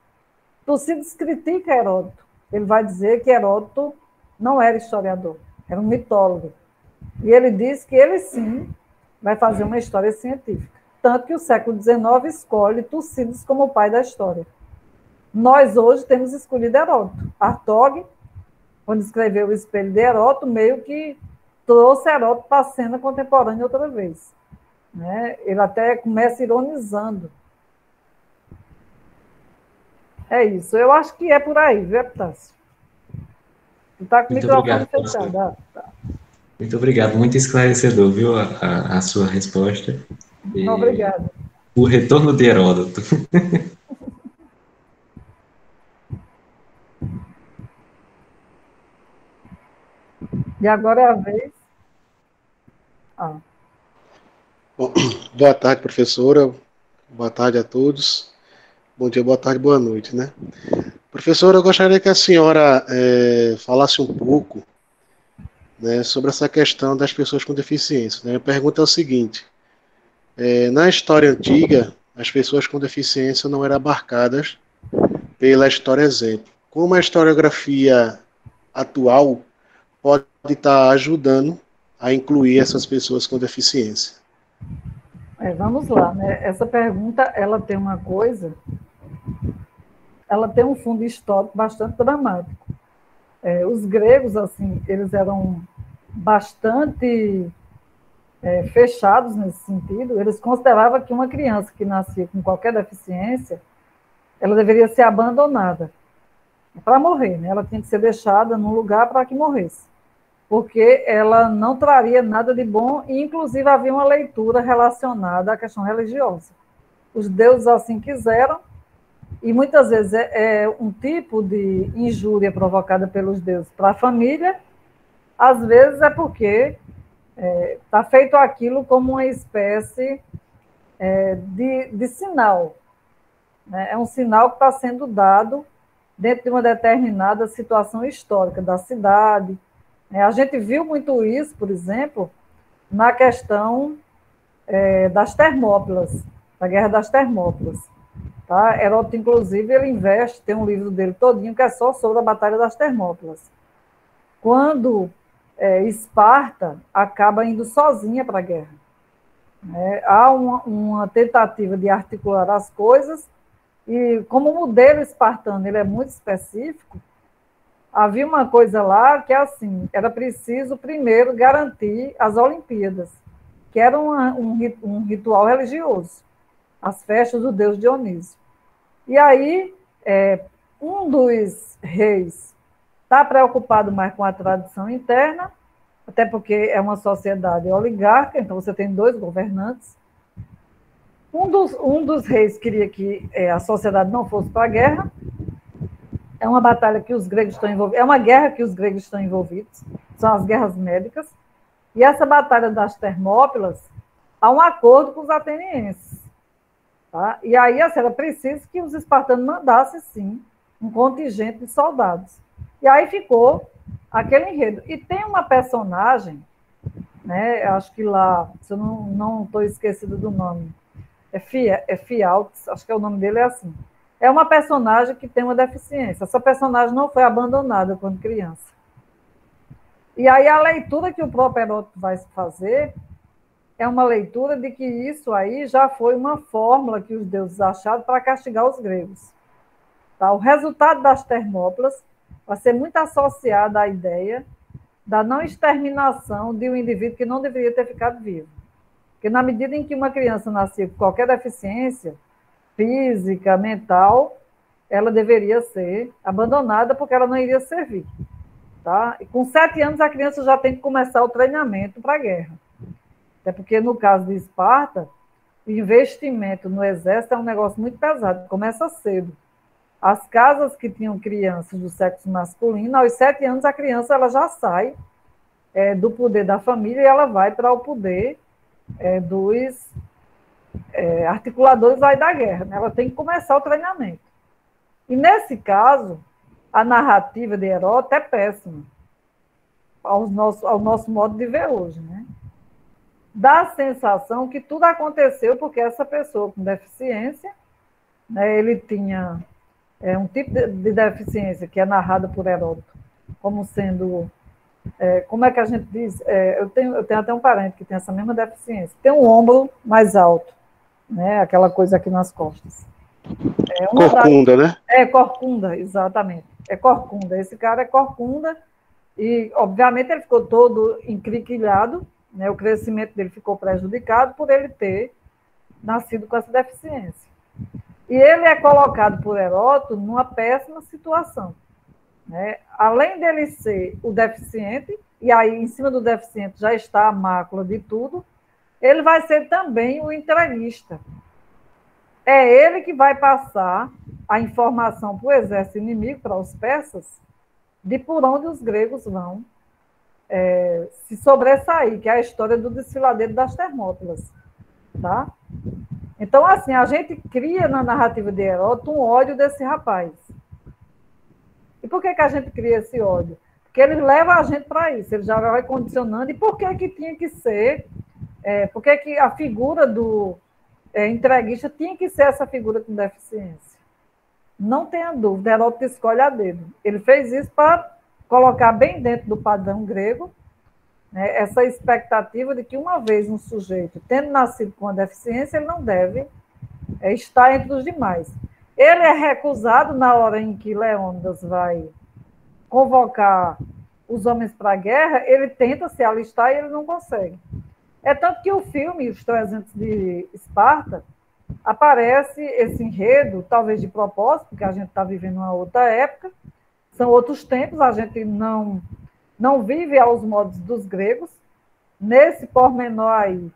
Tucídides critica Heródoto. Ele vai dizer que Heródoto não era historiador, era um mitólogo. E ele diz que ele, sim, vai fazer uma história científica. Tanto que o século XIX escolhe Tucídides como o pai da história. Nós, hoje, temos escolhido Heródoto. Hartog, quando escreveu O Espelho de Heródoto, meio que trouxe Heródoto para a cena contemporânea outra vez. Né? Ele até começa ironizando. É isso. Eu acho que é por aí, viu, Epitácio? Tu está com o microfone fechado. Tá. Muito obrigado. Muito esclarecedor, viu, a sua resposta. Obrigada. O Retorno de Heródoto. E agora é a vez. Bom, boa tarde, professora. Boa tarde a todos. Bom dia, boa tarde, boa noite, né? Professora, eu gostaria que a senhora falasse um pouco, né, sobre essa questão das pessoas com deficiência. Né? A pergunta é o seguinte: na história antiga, as pessoas com deficiência não eram abarcadas pela história exemplo. Como a historiografia atual pode estar ajudando a incluir essas pessoas com deficiência? Vamos lá, né? Essa pergunta, ela tem uma coisa, ela tem um fundo histórico bastante dramático. Os gregos, assim, eles eram bastante fechados nesse sentido. Eles consideravam que uma criança que nascia com qualquer deficiência, ela deveria ser abandonada para morrer, né? Ela tinha que ser deixada num lugar para que morresse. porque ela não traria nada de bom, e inclusive havia uma leitura relacionada à questão religiosa. Os deuses assim quiseram, e muitas vezes é um tipo de injúria provocada pelos deuses para a família, às vezes é porque está feito aquilo como uma espécie de sinal. Né? É um sinal que está sendo dado dentro de uma determinada situação histórica da cidade. A gente viu muito isso, por exemplo, na questão das Termópilas, da Guerra das Termópilas. Tá? Heródoto, inclusive, ele investe, tem um livro dele todinho que é só sobre a Batalha das Termópilas. Quando Esparta acaba indo sozinha para a guerra. Há uma tentativa de articular as coisas, e como o modelo espartano ele é muito específico, havia uma coisa lá que é assim, era preciso primeiro garantir as Olimpíadas, que era um ritual religioso, as festas do deus Dionísio. E aí, um dos reis está preocupado mais com a tradição interna, até porque é uma sociedade oligárquica, então você tem 2 governantes. Um dos reis queria que a sociedade não fosse para a guerra. É uma batalha que os gregos estão envolvidos, é uma guerra que os gregos estão envolvidos, são as guerras médicas. E essa batalha das Termópilas, há um acordo com os atenienses. Tá? E aí assim, era preciso que os espartanos mandassem, sim, um contingente de soldados. E aí ficou aquele enredo. E tem uma personagem, né, acho que lá, se eu não estou esquecido do nome, é Fialtes, acho que o nome dele é assim. É uma personagem que tem uma deficiência. Essa personagem não foi abandonada quando criança. E aí a leitura que o próprio Heródoto vai fazer é uma leitura de que isso aí já foi uma fórmula que os deuses acharam para castigar os gregos. Tá? O resultado das Termópilas vai ser muito associado à ideia da não exterminação de um indivíduo que não deveria ter ficado vivo. Porque na medida em que uma criança nascia com qualquer deficiência física, mental, ela deveria ser abandonada porque ela não iria servir. Tá? E com 7 anos a criança já tem que começar o treinamento para a guerra. Até porque no caso de Esparta, o investimento no exército é um negócio muito pesado, começa cedo. As casas que tinham crianças do sexo masculino, aos 7 anos a criança ela já sai do poder da família e ela vai para o poder dos articuladores aí da guerra. Né? Ela tem que começar o treinamento. E nesse caso, a narrativa de Heródoto é péssima, ao nosso modo de ver hoje. Né? Dá a sensação que tudo aconteceu porque essa pessoa com deficiência, né, ele tinha um tipo de deficiência que é narrada por Heródoto como sendo, como é que a gente diz? Eu tenho até um parente que tem essa mesma deficiência, tem um ombro mais alto, né, aquela coisa aqui nas costas. Corcunda, né? Corcunda, exatamente. É corcunda. Esse cara é corcunda e, obviamente, ele ficou todo encriquilhado, né, o crescimento dele ficou prejudicado por ele ter nascido com essa deficiência. E ele é colocado por Heródoto numa péssima situação. Né? Além dele ser o deficiente, e aí em cima do deficiente já está a mácula de tudo, ele vai ser também o entreguista. É ele que vai passar a informação para o exército inimigo, para os persas, de por onde os gregos vão se sobressair, que é a história do desfiladeiro das Termópilas. Tá? Então, assim, a gente cria na narrativa de Heródoto um ódio desse rapaz. E por que a gente cria esse ódio? Porque ele leva a gente para isso, ele já vai condicionando. E por que tinha que ser, por que a figura do entreguista tinha que ser essa figura com deficiência? Não tenha dúvida, Heródoto escolhe a dedo. Ele fez isso para colocar bem dentro do padrão grego, né, essa expectativa de que uma vez um sujeito, tendo nascido com uma deficiência, ele não deve estar entre os demais. Ele é recusado na hora em que Leônidas vai convocar os homens para a guerra, ele tenta se alistar e ele não consegue. É tanto que o filme Os 300 de Esparta aparece esse enredo, talvez de propósito, porque a gente está vivendo uma outra época, são outros tempos, a gente não não vive aos modos dos gregos. Nesse pormenor aí,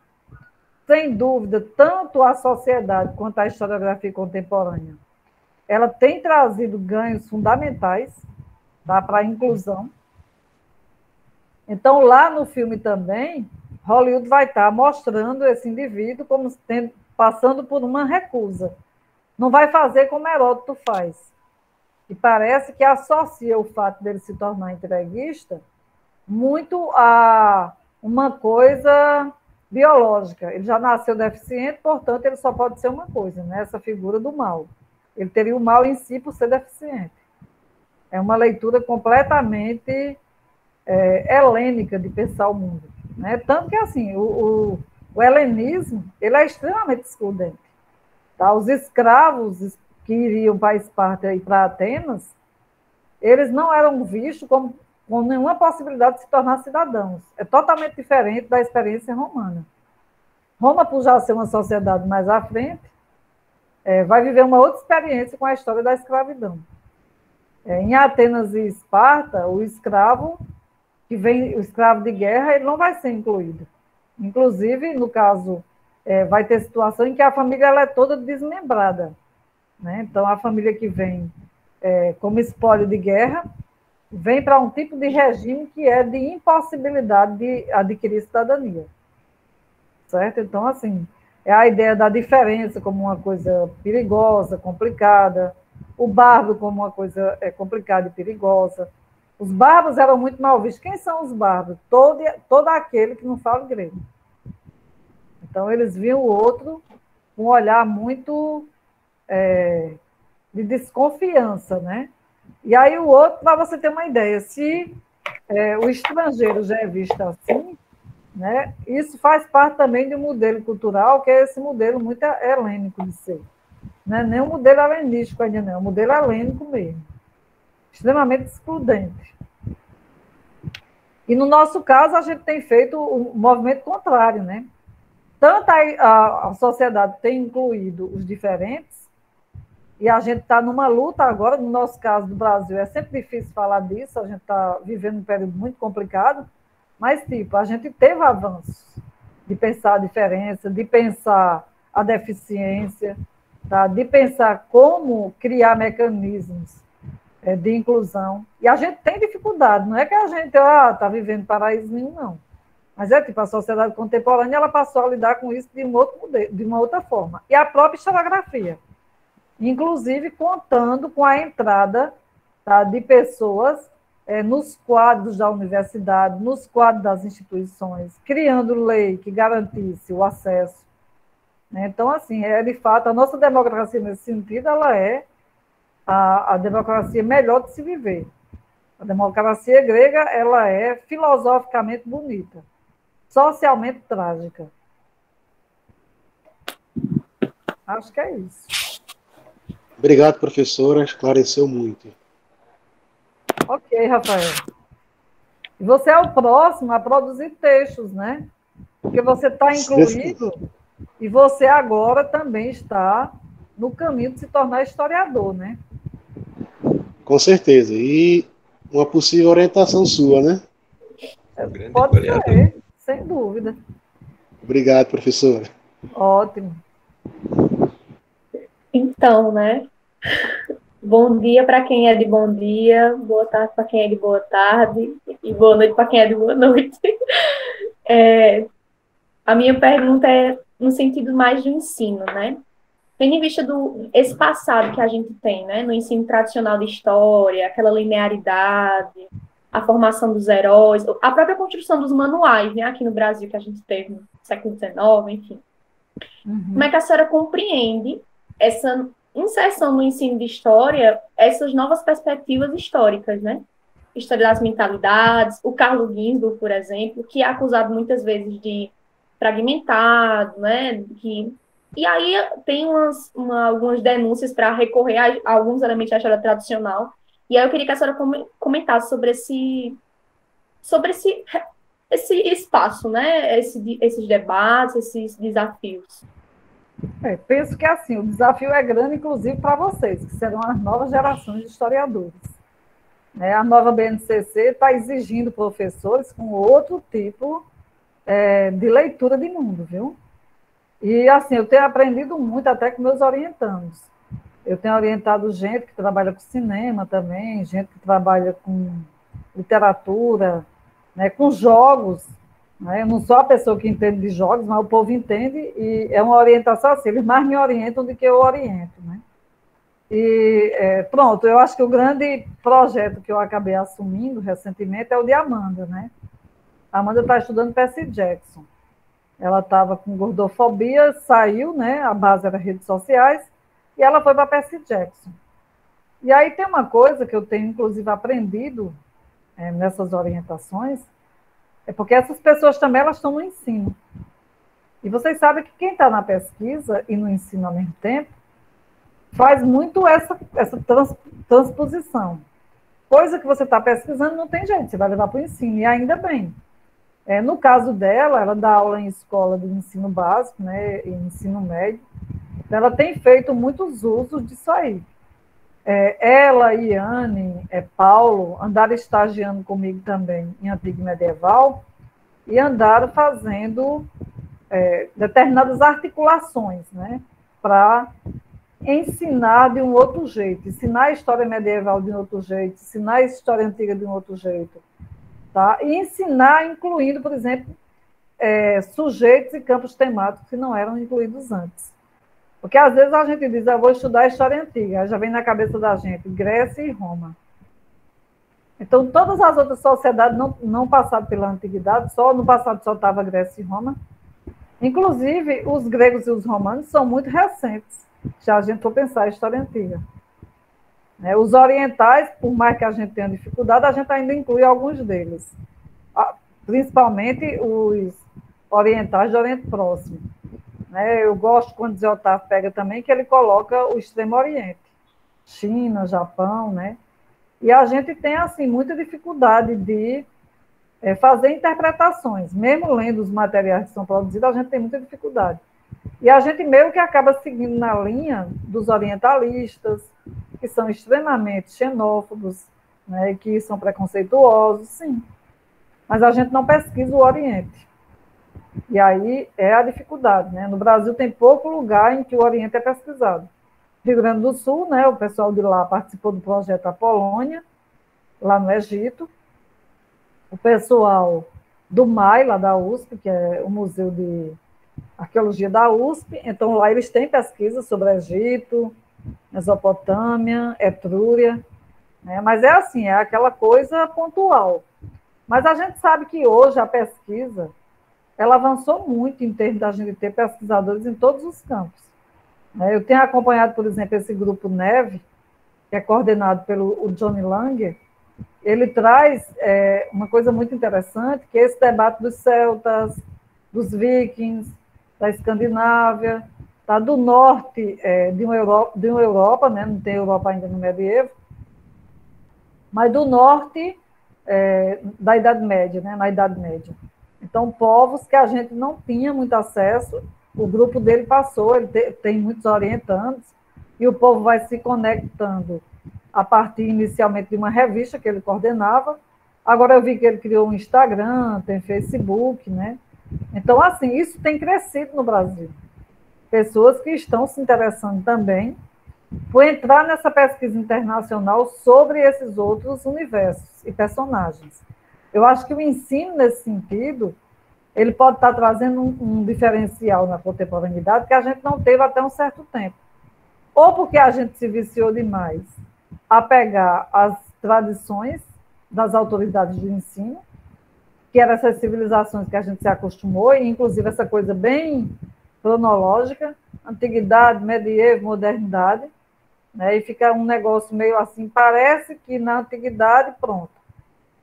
sem dúvida, tanto a sociedade quanto a historiografia contemporânea, ela tem trazido ganhos fundamentais, tá, para a inclusão. Então, lá no filme também, Hollywood vai estar mostrando esse indivíduo como passando por uma recusa. Não vai fazer como Heródoto faz. E parece que associa o fato dele se tornar entreguista muito a uma coisa biológica. Ele já nasceu deficiente, portanto, ele só pode ser uma coisa, né? Essa figura do mal. Ele teria o mal em si por ser deficiente. É uma leitura completamente helênica de pensar o mundo. Né? Tanto que, assim, o helenismo ele é extremamente excludente. Tá? Os escravos que iriam para Esparta e para Atenas, eles não eram vistos com nenhuma possibilidade de se tornar cidadãos. É totalmente diferente da experiência romana. Roma, por já ser uma sociedade mais à frente, vai viver uma outra experiência com a história da escravidão. Em Atenas e Esparta, o escravo o escravo de guerra, ele não vai ser incluído. Inclusive, no caso, vai ter situação em que a família ela é toda desmembrada. Né? Então, a família que vem como espólio de guerra, vem para um tipo de regime que é de impossibilidade de adquirir cidadania. Certo? Então, assim, é a ideia da diferença como uma coisa perigosa, complicada, o bárbaro como uma coisa complicada e perigosa. Os bárbaros eram muito mal vistos. Quem são os bárbaros? Todo aquele que não fala grego. Então, eles viam o outro com um olhar muito de desconfiança, né? E aí o outro, para você ter uma ideia, se o estrangeiro já é visto assim, né, isso faz parte também de um modelo cultural, que é esse modelo muito helênico de ser. Não é nem um modelo helenístico ainda não, é um modelo helênico mesmo. Extremamente excludente. E no nosso caso, a gente tem feito o movimento contrário, né? Tanto a sociedade tem incluído os diferentes, e a gente está numa luta agora, no nosso caso do Brasil, é sempre difícil falar disso, a gente está vivendo um período muito complicado, mas, tipo, a gente teve avanços de pensar a diferença, de pensar a deficiência, tá? De pensar como criar mecanismos de inclusão. E a gente tem dificuldade, não é que a gente está vivendo paraíso nenhum, não. Mas tipo, a sociedade contemporânea ela passou a lidar com isso de uma outra forma. E a própria historiografia. Inclusive contando com a entrada, tá, de pessoas nos quadros da universidade, nos quadros das instituições, criando lei que garantisse o acesso. Né? Então, assim, de fato, a nossa democracia, nesse sentido, ela é a democracia melhor de se viver. A democracia grega ela é filosoficamente bonita, socialmente trágica. Acho que é isso. Obrigado, professora, esclareceu muito. Ok, Rafael. E você é o próximo a produzir textos, né? Porque você está incluído e você agora também está no caminho de se tornar historiador, né? Com certeza. E uma possível orientação sua, né? Pode ser, sem dúvida. Obrigado, professora. Ótimo. Então, né? Bom dia para quem é de bom dia, boa tarde para quem é de boa tarde e boa noite para quem é de boa noite. A minha pergunta é no sentido mais do ensino, né? Tendo em vista esse passado que a gente tem, né? No ensino tradicional de história, aquela linearidade, a formação dos heróis, a própria construção dos manuais, né? Aqui no Brasil que a gente teve no século XIX, enfim. Uhum. Como é que a senhora compreende essa inserção no ensino de história, essas novas perspectivas históricas, né? História das mentalidades, o Carlo Ginzburg, por exemplo, que é acusado muitas vezes de fragmentado, né? E aí tem algumas denúncias para recorrer a alguns elementos da história tradicional. E aí eu queria que a senhora comentasse sobre esse espaço, né? Esses debates, esses desafios. Penso que o desafio é grande, inclusive para vocês, que serão as novas gerações de historiadores. né? A nova BNCC está exigindo professores com outro tipo de leitura de mundo, viu? E, assim, eu tenho aprendido muito até com meus orientandos. Eu tenho orientado gente que trabalha com cinema também, gente que trabalha com literatura, né, com jogos. Né? Eu não sou a pessoa que entende de jogos, mas o povo entende e é uma orientação assim, eles mais me orientam do que eu oriento. Né? E pronto, eu acho que o grande projeto que eu acabei assumindo recentemente é o de Amanda. Né? A Amanda está estudando Percy Jackson. Ela estava com gordofobia, saiu, né? A base era redes sociais, e ela foi para Percy Jackson. E aí tem uma coisa que eu tenho, inclusive, aprendido nessas orientações, é porque essas pessoas também elas estão no ensino. E vocês sabem que quem está na pesquisa e no ensino ao mesmo tempo faz muito essa transposição. Coisa que você está pesquisando não tem jeito, você vai levar para o ensino, e ainda bem. No caso dela, ela dá aula em escola de ensino básico, né, e ensino médio. Ela tem feito muitos usos disso aí. Ela, Iane, Paulo, andaram estagiando comigo também em Antigo Medieval e andaram fazendo determinadas articulações, né, para ensinar de um outro jeito, ensinar a história medieval de um outro jeito, ensinar a história antiga de um outro jeito. Tá? E ensinar, incluindo, por exemplo, sujeitos e campos temáticos que não eram incluídos antes. Porque, às vezes, a gente diz, vou estudar a história antiga, aí já vem na cabeça da gente, Grécia e Roma. Então, todas as outras sociedades não passaram pela antiguidade, só no passado só estava Grécia e Roma. Inclusive, os gregos e os romanos são muito recentes, se a gente for pensar a história antiga. Os orientais, por mais que a gente tenha dificuldade, a gente ainda inclui alguns deles, principalmente os orientais de Oriente Próximo. Eu gosto quando o Zé Otávio pega também, que ele coloca o Extremo Oriente, China, Japão, né? E a gente tem, assim, muita dificuldade de fazer interpretações, mesmo lendo os materiais que são produzidos, a gente tem muita dificuldade. E a gente meio que acaba seguindo na linha dos orientalistas, que são extremamente xenófobos, né, que são preconceituosos, sim. Mas a gente não pesquisa o Oriente. E aí é a dificuldade. Né? No Brasil tem pouco lugar em que o Oriente é pesquisado. Rio Grande do Sul, né, o pessoal de lá participou do projeto Apolônia, lá no Egito. O pessoal do MAI, lá da USP, que é o Museu de Arqueologia da USP, então lá eles têm pesquisa sobre Egito, Mesopotâmia, Etrúria, né? Mas é assim, é aquela coisa pontual. Mas a gente sabe que hoje a pesquisa, ela avançou muito em termos da gente ter pesquisadores em todos os campos. Eu tenho acompanhado, por exemplo, esse grupo NEVE, que é coordenado pelo Johnny Langer. Ele traz uma coisa muito interessante, que é esse debate dos celtas, dos vikings, da Escandinávia, tá, do norte de uma Europa, né? Não tem Europa ainda no medievo, mas do norte da Idade Média, né? Na Idade Média. Então, povos que a gente não tinha muito acesso, o grupo dele passou, ele tem muitos orientandos, e o povo vai se conectando a partir inicialmente de uma revista que ele coordenava. Agora eu vi que ele criou um Instagram, tem Facebook, né? Então, assim, isso tem crescido no Brasil. Pessoas que estão se interessando também por entrar nessa pesquisa internacional sobre esses outros universos e personagens. Eu acho que o ensino, nesse sentido, ele pode estar trazendo um diferencial na contemporaneidade que a gente não teve até um certo tempo. Ou porque a gente se viciou demais a pegar as tradições das autoridades do ensino, que eram essas civilizações que a gente se acostumou, e inclusive essa coisa bem cronológica, antiguidade, medievo, modernidade, né? E fica um negócio meio assim, parece que na antiguidade, pronto,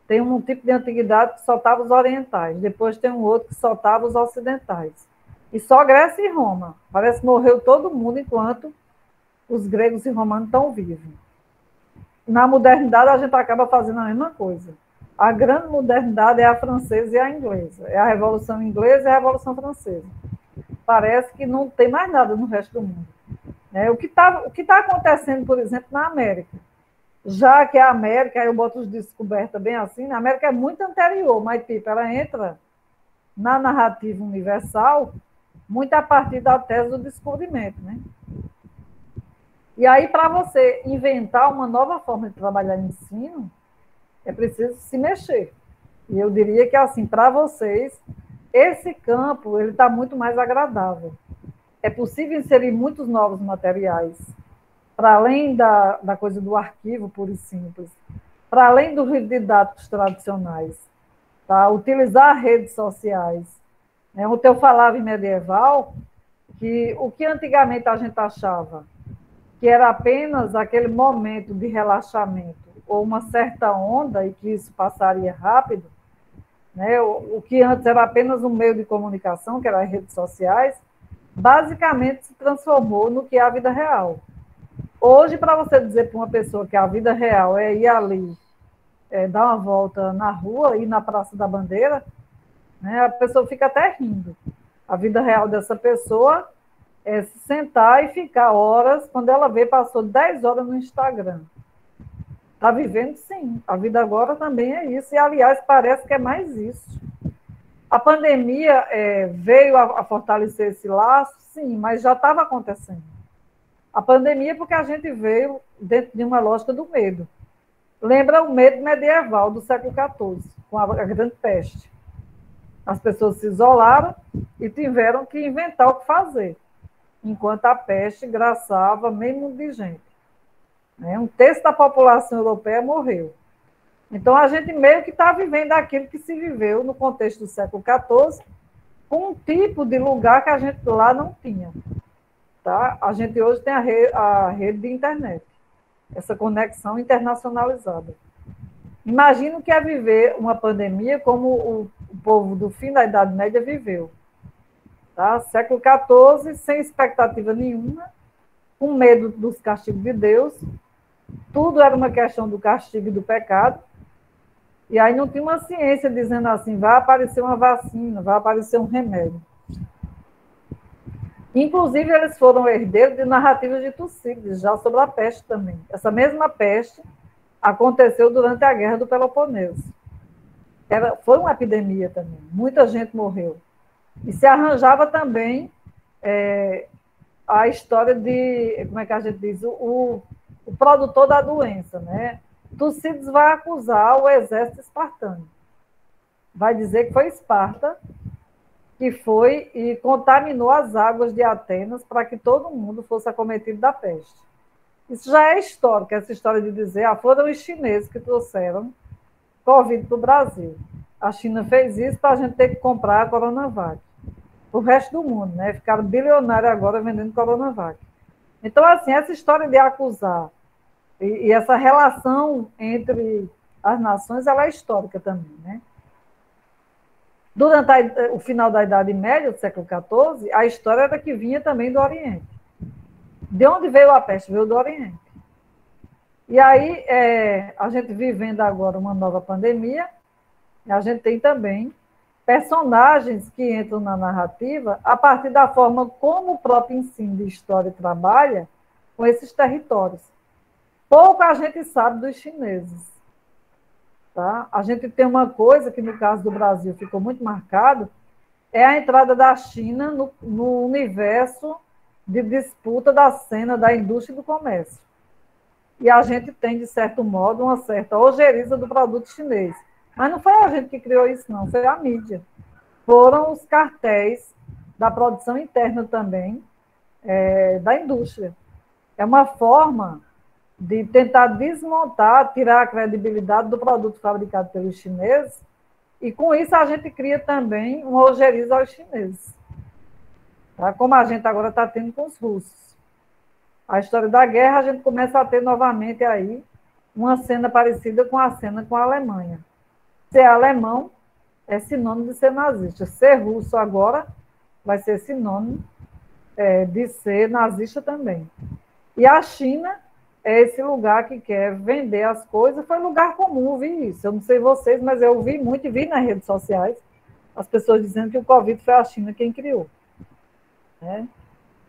tem um tipo de antiguidade que soltava os orientais, depois tem um outro que soltava os ocidentais. E só Grécia e Roma. Parece que morreu todo mundo enquanto os gregos e romanos estão vivos. Na modernidade, a gente acaba fazendo a mesma coisa. A grande modernidade é a francesa e a inglesa. É a Revolução Inglesa e a Revolução Francesa. Parece que não tem mais nada no resto do mundo. O que tá acontecendo, por exemplo, na América? Já que a América, eu boto os descoberta bem assim, a América é muito anterior, mas tipo, ela entra na narrativa universal muito a partir da tese do descobrimento, né? E aí, para você inventar uma nova forma de trabalhar ensino, é preciso se mexer. E eu diria que, assim, para vocês, esse campo ele está muito mais agradável. É possível inserir muitos novos materiais, para além da coisa do arquivo puro e simples, para além dos livros didáticos tradicionais, tá? Utilizar redes sociais. Ontem eu falava em medieval que o que antigamente a gente achava que era apenas aquele momento de relaxamento ou uma certa onda e que isso passaria rápido, né? O que antes era apenas um meio de comunicação, que eram as redes sociais, basicamente se transformou no que é a vida real. Hoje, para você dizer para uma pessoa que a vida real é ir ali, dar uma volta na rua, ir na Praça da Bandeira, né, a pessoa fica até rindo. A vida real dessa pessoa é se sentar e ficar horas, quando ela vê, passou 10 horas no Instagram. Está vivendo, sim. A vida agora também é isso. E, aliás, parece que é mais isso. A pandemia veio a fortalecer esse laço, sim, mas já estava acontecendo. A pandemia porque a gente veio dentro de uma lógica do medo. Lembra o medo medieval do século XIV, com a grande peste. As pessoas se isolaram e tiveram que inventar o que fazer, enquanto a peste graçava meio mundo de gente. Um terço da população europeia morreu. Então, a gente meio que está vivendo aquilo que se viveu no contexto do século XIV, com um tipo de lugar que a gente lá não tinha. Tá? A gente hoje tem a rede de internet, essa conexão internacionalizada. Imagina o que é viver uma pandemia como o povo do fim da Idade Média viveu. Tá? Século XIV, sem expectativa nenhuma, com medo dos castigos de Deus, tudo era uma questão do castigo e do pecado, e aí não tinha uma ciência dizendo assim, vai aparecer uma vacina, vai aparecer um remédio. Inclusive, eles foram herdeiros de narrativas de Tucídides, já sobre a peste também. Essa mesma peste aconteceu durante a Guerra do Peloponeso. Foi uma epidemia também, muita gente morreu. E se arranjava também a história de, como é que a gente diz, o produtor da doença, né? Tucídides vai acusar o exército espartano. Vai dizer que foi Esparta que foi e contaminou as águas de Atenas para que todo mundo fosse acometido da peste. Isso já é histórico, essa história de dizer, foram os chineses que trouxeram Covid para o Brasil. A China fez isso para a gente ter que comprar a Coronavac. O resto do mundo, né? Ficaram bilionários agora vendendo Coronavac. Então, assim, essa história de acusar e essa relação entre as nações, ela é histórica também, né? Durante o final da Idade Média, do século XIV, a história era que vinha também do Oriente. De onde veio a peste? Veio do Oriente. E aí, a gente vivendo agora uma nova pandemia, a gente tem também personagens que entram na narrativa a partir da forma como o próprio ensino de história trabalha com esses territórios. Pouco a gente sabe dos chineses. Tá? A gente tem uma coisa que, no caso do Brasil, ficou muito marcado, é a entrada da China no universo de disputa da cena da indústria e do comércio. E a gente tem, de certo modo, uma certa ojeriza do produto chinês. Mas não foi a gente que criou isso, não, foi a mídia. Foram os cartéis da produção interna também, da indústria. É uma forma de tentar desmontar, tirar a credibilidade do produto fabricado pelos chineses, e com isso a gente cria também uma ojeriza aos chineses, tá? Como a gente agora está tendo com os russos. A história da guerra, a gente começa a ter novamente aí uma cena parecida com a cena com a Alemanha. Ser alemão é sinônimo de ser nazista. Ser russo agora vai ser sinônimo de ser nazista também. E a China é esse lugar que quer vender as coisas. Foi lugar comum ouvir isso. Eu não sei vocês, mas eu ouvi muito e vi nas redes sociais as pessoas dizendo que o Covid foi a China quem criou. Né?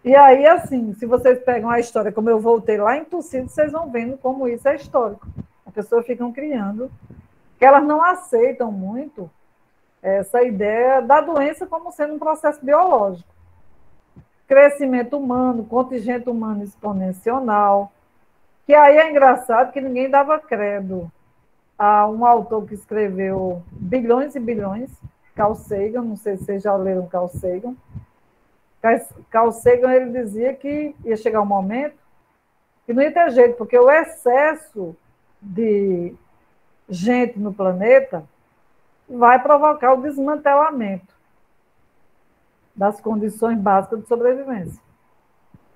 E aí, assim, se vocês pegam a história, como eu voltei lá em Tucídides, vocês vão vendo como isso é histórico. As pessoas ficam criando, que elas não aceitam muito essa ideia da doença como sendo um processo biológico. Crescimento humano, contingente humano exponencial, que aí é engraçado que ninguém dava credo a um autor que escreveu bilhões e bilhões, Carl Sagan, não sei se vocês já leram Carl Sagan. Carl Sagan, ele dizia que ia chegar um momento que não ia ter jeito, porque o excesso de gente no planeta vai provocar o desmantelamento das condições básicas de sobrevivência.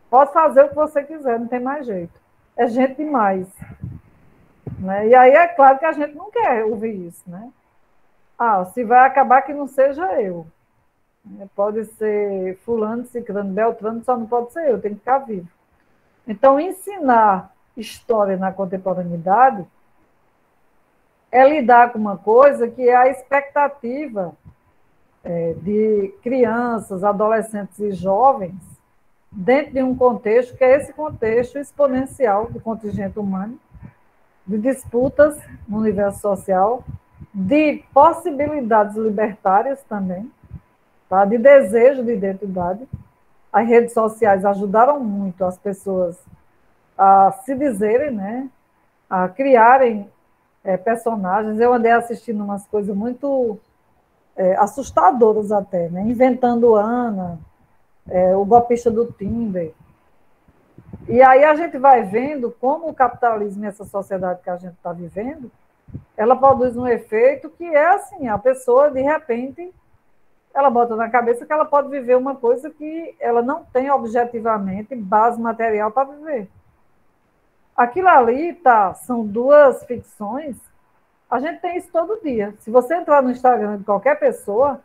Pode fazer o que você quiser, não tem mais jeito. É gente demais. Né? E aí é claro que a gente não quer ouvir isso. Né? Se vai acabar que não seja eu. Pode ser fulano, ciclano, beltrano, só não pode ser eu, tem que ficar vivo. Então, ensinar história na contemporaneidade é lidar com uma coisa que é a expectativa de crianças, adolescentes e jovens dentro de um contexto que é esse contexto exponencial do contingente humano, de disputas no universo social, de possibilidades libertárias também, tá? De desejo de identidade. As redes sociais ajudaram muito as pessoas a se dizerem, né? A criarem personagens. Eu andei assistindo umas coisas muito assustadoras até, né? Inventando Ana, o golpista do Tinder. E aí a gente vai vendo como o capitalismo e essa sociedade que a gente está vivendo, ela produz um efeito que é assim, a pessoa, de repente, ela bota na cabeça que ela pode viver uma coisa que ela não tem objetivamente base material para viver. Aquilo ali, são duas ficções, a gente tem isso todo dia. Se você entrar no Instagram de qualquer pessoa,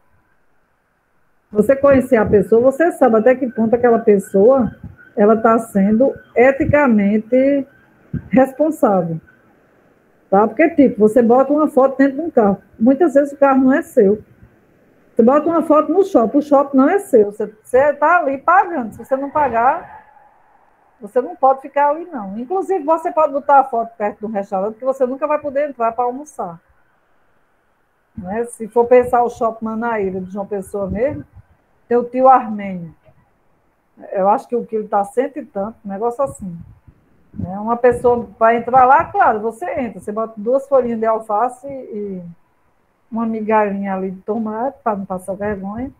você conhecer a pessoa, você sabe até que ponto aquela pessoa ela está sendo eticamente responsável. Tá? Porque, tipo, você bota uma foto dentro de um carro. Muitas vezes o carro não é seu. Você bota uma foto no shopping, o shopping não é seu. Você está ali pagando. Se você não pagar, você não pode ficar ali, não. Inclusive, você pode botar a foto perto de um restaurante que você nunca vai poder entrar para almoçar. Né? Se for pensar o Shopping Manaíra de João Pessoa mesmo, tem o Tio Armênio. Eu acho que o quilo está 100 e tanto, um negócio assim. Né? Uma pessoa vai entrar lá, claro, você entra, você bota 2 folhinhas de alface e uma migalhinha ali de tomate, para não passar vergonha.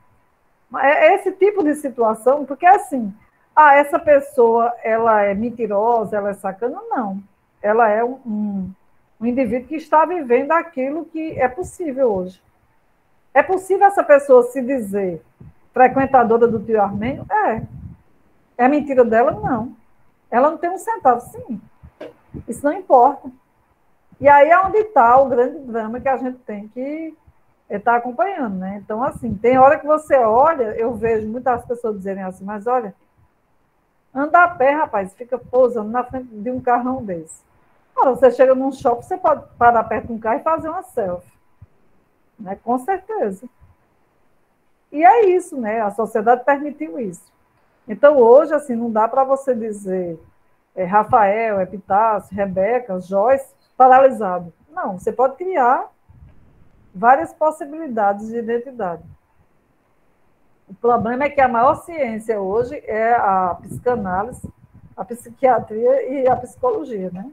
Mas é esse tipo de situação, porque assim, essa pessoa, ela é mentirosa, ela é sacana? Não. Ela é um indivíduo que está vivendo aquilo que é possível hoje. É possível essa pessoa se dizer frequentadora do Tio Armênio? É mentira dela? Não. Ela não tem um centavo, sim. Isso não importa. E aí é onde está o grande drama que a gente tem que estar acompanhando, né? Então, assim, tem hora que você olha, eu vejo muitas pessoas dizerem assim, mas olha, anda a pé, rapaz, fica pousando na frente de um carrão desse. Ora, você chega num shopping, você pode parar perto de um carro e fazer uma selfie. Né? Com certeza. E é isso, né? A sociedade permitiu isso. Então, hoje, assim, não dá para você dizer Rafael, Epitácio, Rebeca, Joyce, paralisado. Não, você pode criar várias possibilidades de identidade. O problema é que a maior ciência hoje é a psicanálise, a psiquiatria e a psicologia, né?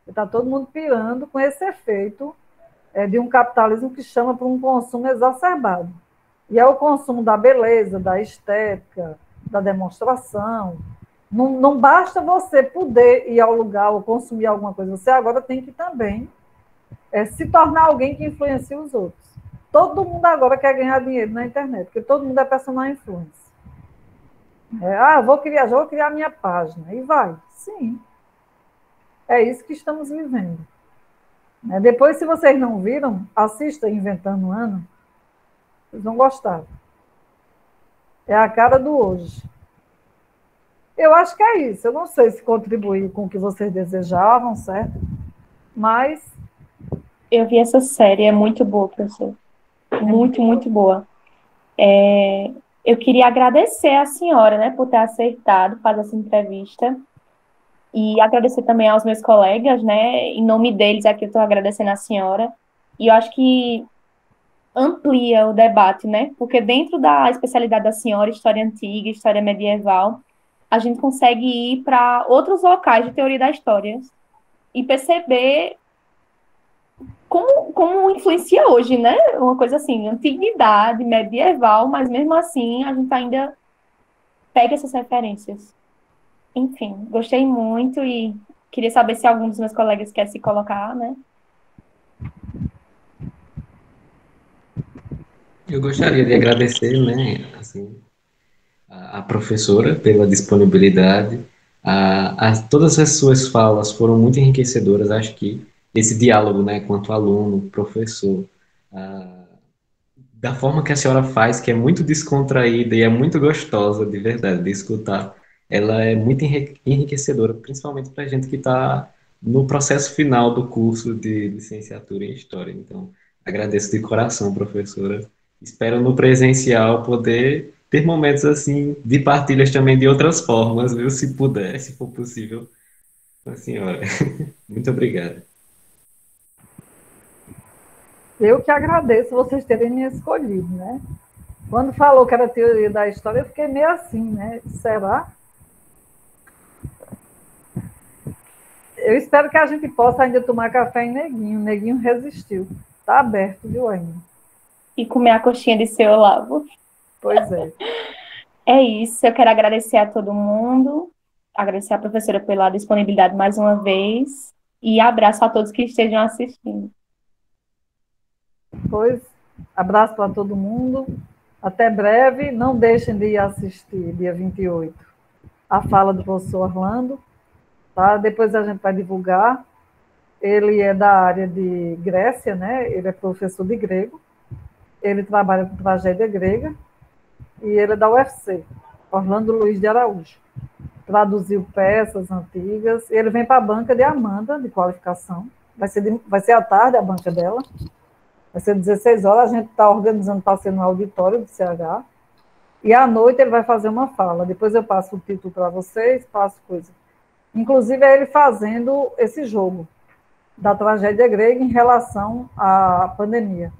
Está todo mundo pirando com esse efeito de um capitalismo que chama para um consumo exacerbado. E é o consumo da beleza, da estética, da demonstração. Não basta você poder ir ao lugar ou consumir alguma coisa, você agora tem que também se tornar alguém que influencia os outros. Todo mundo agora quer ganhar dinheiro na internet, porque todo mundo é personal influencer. Já vou criar minha página. E vai. Sim. É isso que estamos vivendo. Depois, se vocês não viram, assista Inventando Ana. Vocês vão gostar. É a cara do hoje. Eu acho que é isso. Eu não sei se contribuiu com o que vocês desejavam, certo? Mas... Eu vi essa série, é muito boa, professor. Muito, muito boa. Eu queria agradecer a senhora, né, por ter aceitado fazer essa entrevista e agradecer também aos meus colegas, né, em nome deles aqui eu estou agradecendo a senhora. E eu acho que amplia o debate, né, porque dentro da especialidade da senhora, história antiga, história medieval, a gente consegue ir para outros locais de teoria da história e perceber como influencia hoje, né? Uma coisa assim, antiguidade, medieval, mas mesmo assim a gente ainda pega essas referências. Enfim, gostei muito e queria saber se algum dos meus colegas quer se colocar, né? Eu gostaria de agradecer, né, assim, a professora pela disponibilidade. Todas as suas falas foram muito enriquecedoras. Acho que esse diálogo, né, quanto aluno, professor, a, da forma que a senhora faz, que é muito descontraída e é muito gostosa, de verdade, de escutar, ela é muito enriquecedora, principalmente para a gente que está no processo final do curso de licenciatura em História. Então, agradeço de coração, professora. Espero no presencial poder ter momentos assim de partilhas também de outras formas, viu? Se puder, se for possível, com a senhora. Muito obrigado. Eu que agradeço vocês terem me escolhido, né? Quando falou que era teoria da história, eu fiquei meio assim, né? Será? Eu espero que a gente possa ainda tomar café em Neguinho. Neguinho resistiu. Está aberto, viu, ainda? E comer a coxinha de seu Olavo. Pois é. É isso, eu quero agradecer a todo mundo, agradecer à professora pela disponibilidade mais uma vez e abraço a todos que estejam assistindo. Pois, abraço para todo mundo. Até breve. Não deixem de ir assistir, dia 28, a fala do professor Orlando. Tá? Depois a gente vai divulgar. Ele é da área de Grécia, né? Ele é professor de grego. Ele trabalha com tragédia grega. E ele é da UFC, Orlando Luiz de Araújo. Traduziu peças antigas. Ele vem para a banca de Amanda, de qualificação. Vai ser à tarde a banca dela. Vai ser 16 horas. A gente está organizando para ser no auditório do CH. E à noite ele vai fazer uma fala. Depois eu passo o título para vocês, passo coisa. Inclusive é ele fazendo esse jogo da tragédia grega em relação à pandemia.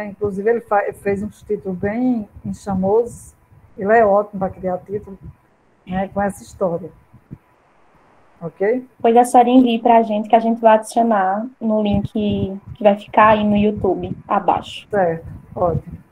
Inclusive ele fez uns títulos bem enxamosos. Ele é ótimo para criar título, né, com essa história. Ok? Pois a senhora envie para a gente, que a gente vai adicionar no link que vai ficar aí no YouTube, abaixo. Certo, ótimo.